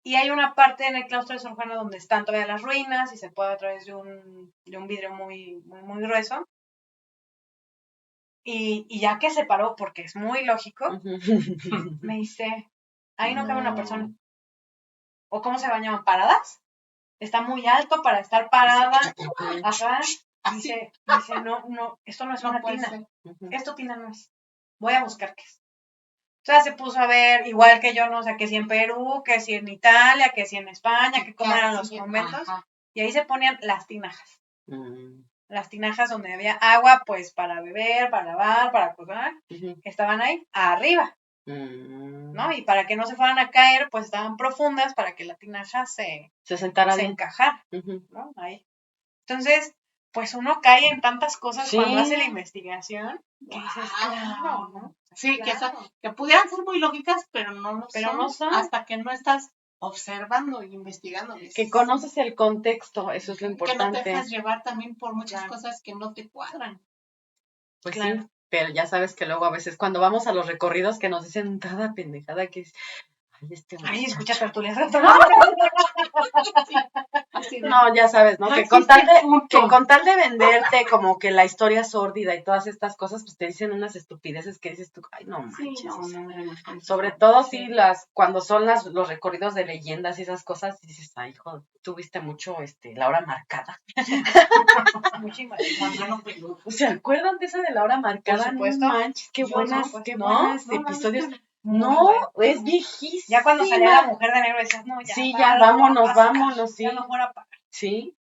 Y hay una parte en el claustro de Sor Juana donde están todavía las ruinas y se puede a través de un vidrio muy, muy, muy grueso. Y ya que se paró, porque es muy lógico, me dice, ahí no cabe una persona. ¿O cómo se bañaban? ¿Paradas? Está muy alto para estar parada. Ajá. Dice, no, esto no es una tina. Esto tina no es. Voy a buscar qué es. O sea, se puso a ver, igual que yo, no sé, que si en Perú, que si en Italia, que si en España, que cómo eran los conventos. Y ahí se ponían las tinajas. Las tinajas donde había agua, pues, para beber, para lavar, para cocinar, estaban ahí arriba. ¿No? Y para que no se fueran a caer, pues estaban profundas para que la tinaja se encajara, ¿no? Ahí. Entonces, pues uno cae en tantas cosas cuando hace la investigación que dices, claro, ¿no? Sí, claro. que pudieran ser muy lógicas, pero no son hasta que no estás observando y investigando. Que conoces el contexto, eso es lo importante. Que no te dejas llevar también por muchas cosas que no te cuadran. Pues sí, pero ya sabes que luego a veces cuando vamos a los recorridos que nos dicen cada pendejada que es, ay, escucha tertulias. No, ya sabes, ¿no? Que con tal de venderte como que la historia sórdida y todas estas cosas, pues te dicen unas estupideces que dices tú, ay, no manches. Sobre todo cuando son los recorridos de leyendas y esas cosas, dices, ay, hijo, tuviste mucho la hora marcada. ¿Se acuerdan de esa de la hora marcada? Por supuesto. No manches, qué buenas episodios. No, es viejísimo. Ya cuando salía la mujer de negro decías, no, ya. Sí, ya, vámonos, sí. Ya no fuera para. Sí,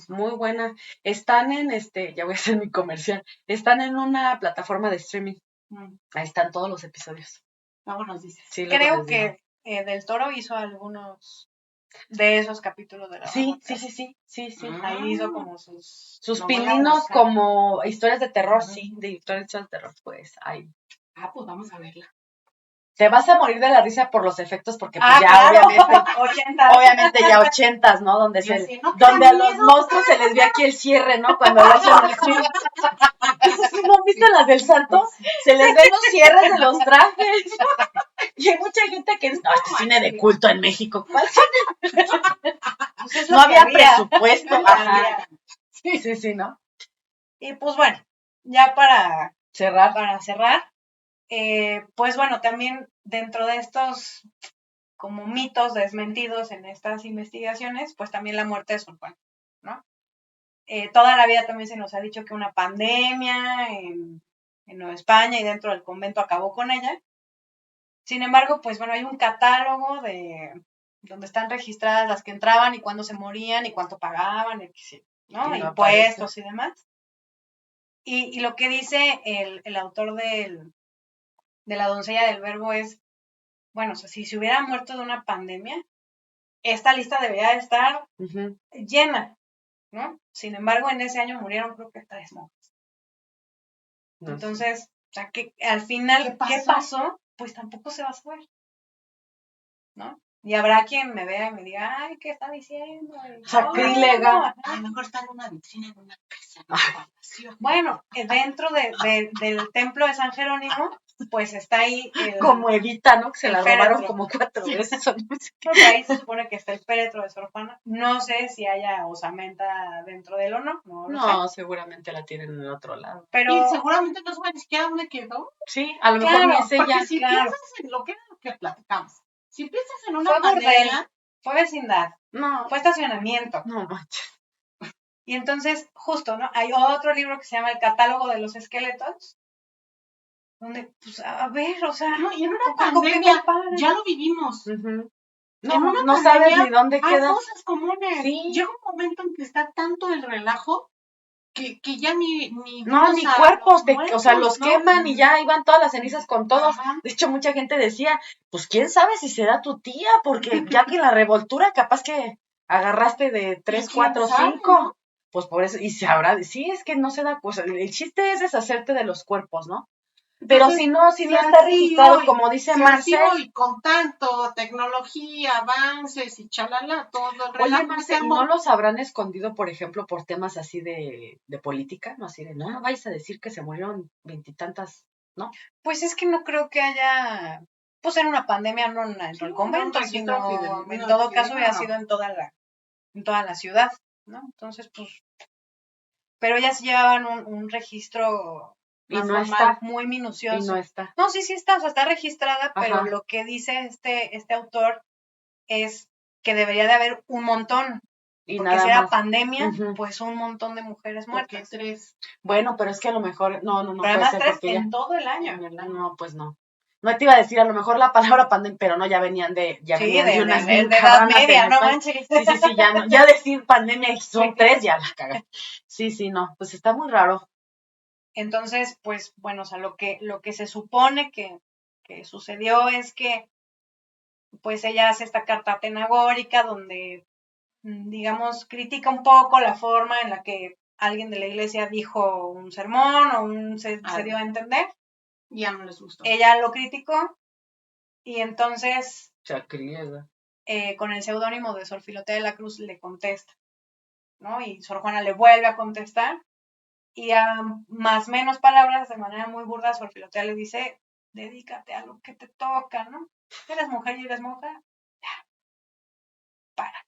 muy buena. Están ya voy a hacer mi comercial. Están en una plataforma de streaming. Ahí están todos los episodios. Vámonos, dice. Sí, creo que Del Toro hizo algunos de esos capítulos de la Sí. Ahí hizo como sus pininos como historias de terror, de historias de terror, pues ahí. Pues vamos a verla. Te vas a morir de la risa por los efectos, porque pues ya obviamente ya 80s, ¿no? Donde a los monstruos se les ve aquí el cierre, ¿no? Cuando lo hacen así. ¿No han visto las del Santo? Se les ven los cierres de los trajes. Y hay mucha gente que dice, no, este cine de culto en México. ¿Cuál cine? Pues no había presupuesto. Sí, ¿no? Y pues bueno, ya para cerrar, pues bueno, también dentro de estos como mitos desmentidos en estas investigaciones, pues también la muerte de Sor Juana, ¿no? Toda la vida también se nos ha dicho que una pandemia en Nueva España y dentro del convento acabó con ella. Sin embargo, pues bueno, hay un catálogo de donde están registradas las que entraban y cuándo se morían y cuánto pagaban, ¿no? Y no impuestos y demás. Y lo que dice el autor de la doncella del Verbo es, bueno, o sea, si se hubiera muerto de una pandemia, esta lista debería de estar llena, ¿no? Sin embargo, en ese año murieron creo que 3 monjas. No Entonces, sé. O sea, que al final, ¿qué pasó? Pues tampoco se va a saber, ¿no? Y habrá quien me vea y me diga, ay, ¿qué está diciendo? Sacrílega. A lo mejor está en una vitrina, en una casa. Bueno, dentro del templo de San Jerónimo, pues está ahí como Evita, ¿no? Que se la robaron como 4 veces. Porque ahí se supone que está el féretro de Sor Juana. No sé si haya osamenta dentro de él o no. No, seguramente la tienen en el otro lado. Pero... Y seguramente no saben ni siquiera dónde quedó. Sí, a lo mejor ni es ella. Porque si piensas en lo que platicamos, si piensas en una pandemia... Fue vecindad. No. Fue estacionamiento. No manches. Y entonces, justo, ¿no? Hay otro libro que se llama El catálogo de los esqueletos, donde, pues, a ver, o sea... No, y en una pandemia ya lo vivimos. No sabes ni dónde queda. Hay cosas comunes. Sí. Llega un momento en que está tanto el relajo que ya ni cuerpos, muertos, o sea, los queman y ya iban todas las cenizas con todos. Ajá. De hecho, mucha gente decía, pues quién sabe si será tu tía, porque ya que la revoltura capaz que agarraste de 3, 4, 5, ¿no? Pues por eso, y se habrá, sí, es que no se da cosa, el chiste es deshacerte de los cuerpos, ¿no? Pero entonces, si no está registrado, como dice Marcel. Y con tanto tecnología, avances y chalala, todo el relajo. Oye, Marcel, ¿y no los habrán escondido, por ejemplo, por temas así de política? No, así de, no vais a decir que se murieron 20 y tantas, ¿no? Pues es que no creo que haya, pues en una pandemia no en el convento, sino en todo caso hubiera sido en toda la ciudad, ¿no? Entonces, pues, pero ellas llevaban un registro... Y no está. Muy minucioso. Y no está. No, sí está, o sea, está registrada, pero ajá, lo que dice este autor es que debería de haber un montón. Y porque nada si era más pandemia, pues un montón de mujeres muertas. 3. Bueno, pero es que a lo mejor, no pero además 3 en todo el año. No, pues no. No te iba a decir a lo mejor la palabra pandemia, pero no, ya venían de unas de edad media, no manches. Sí, ya no. Ya decir pandemia y son 3, ya la cagué. Sí, no, pues está muy raro. Entonces, pues, bueno, o sea, lo que se supone que sucedió es que, pues, ella hace esta carta atenagórica donde, digamos, critica un poco la forma en la que alguien de la iglesia dijo un sermón o se dio a entender. Ya no les gustó. Ella lo criticó y entonces, sacrílega, con el seudónimo de Sor Filotea de la Cruz le contesta, ¿no? Y Sor Juana le vuelve a contestar. Y a más menos palabras, de manera muy burda, Sor Filotea le dice, dedícate a lo que te toca, ¿no? Eres mujer y eres monja, ya, para.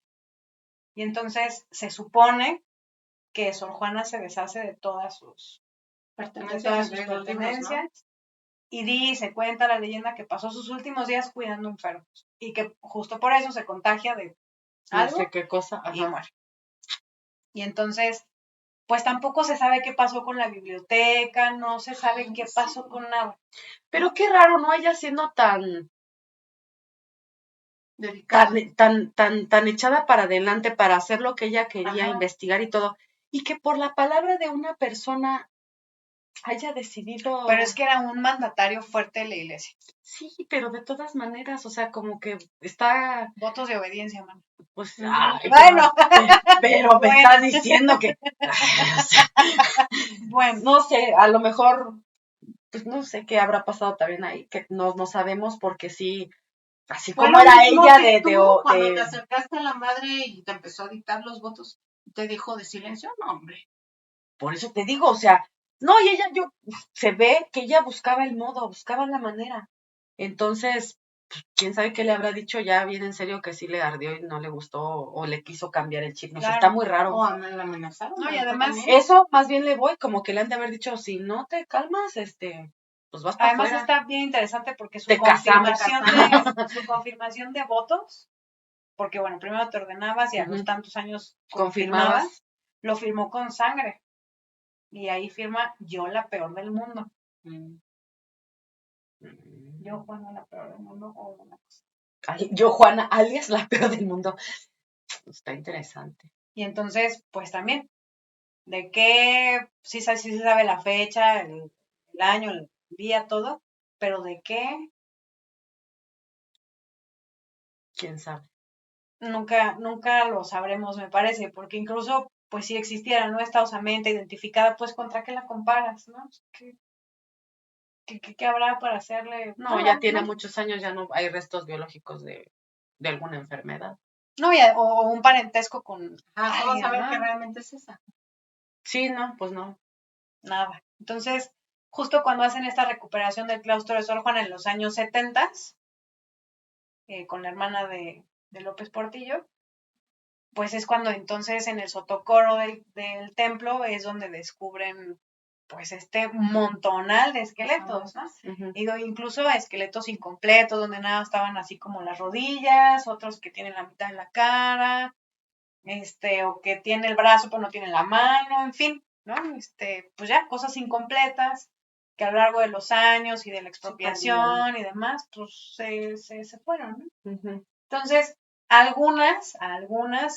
Y entonces se supone que Sor Juana se deshace de todas sus pertenencias, ¿no? Y cuenta la leyenda que pasó sus últimos días cuidando enfermos y que justo por eso se contagia de algo, no sé qué cosa, ajá, y muere. Y entonces, pues tampoco se sabe qué pasó con la biblioteca, no se sabe qué pasó con nada. Pero qué raro, ¿no? Ella siendo tan echada para adelante para hacer lo que ella quería, ajá, investigar y todo, y que por la palabra de una persona haya decidido... Pero es que era un mandatario fuerte de la iglesia. Sí, pero de todas maneras, o sea, como que está... Votos de obediencia, man. Pues, bueno. Pero me está diciendo que... o sea, bueno. No sé, a lo mejor, pues no sé qué habrá pasado también ahí, que no sabemos porque sí, así como era ella cuando te acercaste a la madre y te empezó a dictar los votos, ¿te dijo de silencio? No, hombre. Por eso te digo, o sea, no, y ella, se ve que ella buscaba el modo, buscaba la manera. Entonces, quién sabe qué le habrá dicho ya bien en serio que sí le ardió y no le gustó o le quiso cambiar el chip. No sé, está muy raro. O la amenazaron. No, y además eso más bien le voy, como que le han de haber dicho, si no te calmas, pues vas para Además afuera. está bien interesante porque su confirmación de votos, porque bueno, primero te ordenabas y a los tantos años confirmabas, lo firmó con sangre. Y ahí firma yo la peor del mundo. Yo, Juana, la peor del mundo. O una cosa. Yo, Juana, alias la peor del mundo. Está interesante. Y entonces, pues también, de qué, sí se sabe la fecha, el año, el día, todo, pero de qué, ¿Quién sabe? Nunca lo sabremos, me parece, porque incluso, pues si existiera, ¿no? Esta osamenta identificada, pues ¿contra qué la comparas, no? ¿Qué habrá para hacerle? No, ya tiene muchos años, ya no hay restos biológicos de alguna enfermedad. No, o un parentesco con vamos a ver que realmente es esa. Sí, no, pues no. Nada. Entonces, justo cuando hacen esta recuperación del claustro de Sor Juana en los años 70, con la hermana de López Portillo, pues es cuando entonces en el sotocoro del templo es donde descubren pues este montonal de esqueletos, ¿no? Y incluso esqueletos incompletos, donde nada estaban así como las rodillas, otros que tienen la mitad de la cara, o que tiene el brazo pero no tiene la mano, en fin, ¿no? Pues ya, cosas incompletas que a lo largo de los años y de la expropiación y demás, pues se fueron, ¿no? Entonces, algunas,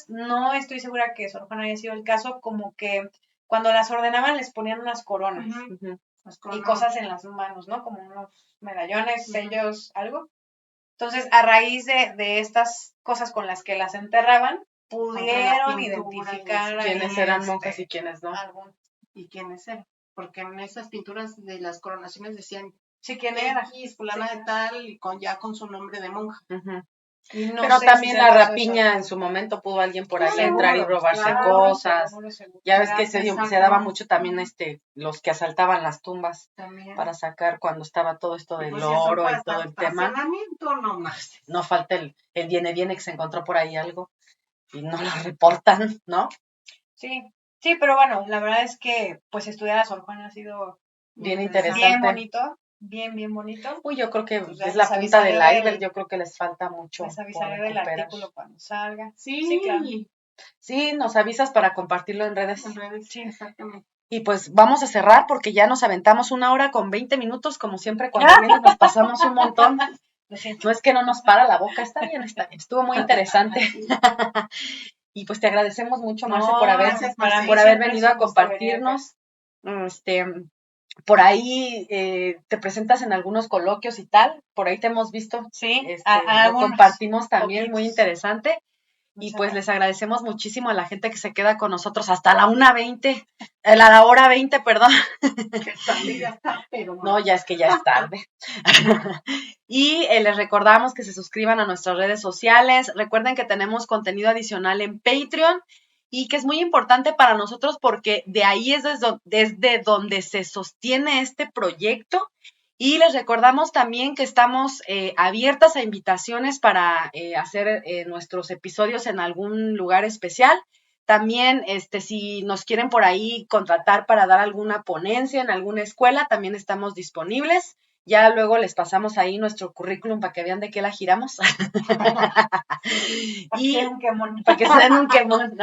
no estoy segura que Sor Juana haya sido el caso, como que cuando las ordenaban les ponían unas coronas y cosas en las manos, ¿no? Como unos medallones, sellos, algo. Entonces, a raíz de estas cosas con las que las enterraban, pudieron identificar quiénes eran monjas y quiénes no. Y quiénes eran. Porque en esas pinturas de las coronaciones decían quién era. Fulana de tal, y ya con su nombre de monja. No, pero también la rapiña en su momento pudo alguien por ahí entrar y robarse cosas. Seguro. Ya ves que se daba mucho también los que asaltaban las tumbas también. Para sacar cuando estaba todo esto del oro y todo el tema. No falta el viene que se encontró por ahí algo y no lo reportan, ¿no? Sí, pero bueno, la verdad es que pues estudiar a Sor Juana ha sido bien interesante. Bien bonito. Bien bonito. Uy, yo creo que pues es la punta del iceberg, yo creo que les falta mucho. Les avisaré del artículo cuando salga. Sí, claro. Sí, nos avisas para compartirlo en redes. Sí, exactamente. Y pues vamos a cerrar porque ya nos aventamos 1 hora con 20 minutos, como siempre, cuando vienes nos pasamos un montón. No es que no nos para la boca, está bien, estuvo muy interesante. Y pues te agradecemos mucho, Marce, por haber venido a compartirnos. Por ahí te presentas en algunos coloquios y tal, por ahí te hemos visto. Sí, lo compartimos también, muy interesante. Y pues les agradecemos muchísimo a la gente que se queda con nosotros hasta la 1:20, a la hora 20, perdón. No, ya es que ya es tarde. Y les recordamos que se suscriban a nuestras redes sociales. Recuerden que tenemos contenido adicional en Patreon y que es muy importante para nosotros porque de ahí es desde donde se sostiene este proyecto. Y les recordamos también que estamos abiertas a invitaciones para hacer nuestros episodios en algún lugar especial. También, si nos quieren por ahí contratar para dar alguna ponencia en alguna escuela, también estamos disponibles. Ya luego les pasamos ahí nuestro currículum para que vean de qué la giramos. Para que se den un quemón.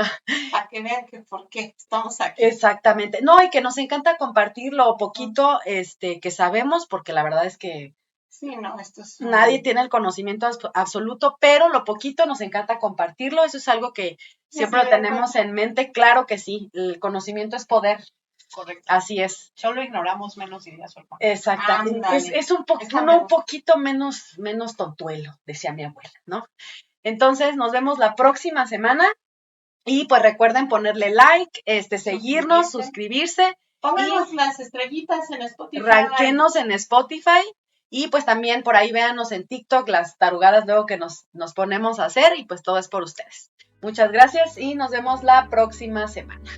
Para que vean que por qué estamos aquí. Exactamente. No, y que nos encanta compartir lo poquito que sabemos, porque la verdad es que sí, no, esto es nadie tiene el conocimiento absoluto, pero lo poquito nos encanta compartirlo. Eso es algo que siempre lo tenemos en mente. Claro que sí, el conocimiento es poder. Correcto. Así es. Solo ignoramos menos ideas. Exactamente. Es un poquito menos tontuelo, decía mi abuela, ¿no? Entonces, nos vemos la próxima semana. Y pues recuerden ponerle like, seguirnos, suscribirse. Pónganos las estrellitas en Spotify. Ranquenos en Spotify. Y pues también por ahí véanos en TikTok las tarugadas luego que nos ponemos a hacer. Y pues todo es por ustedes. Muchas gracias y nos vemos la próxima semana.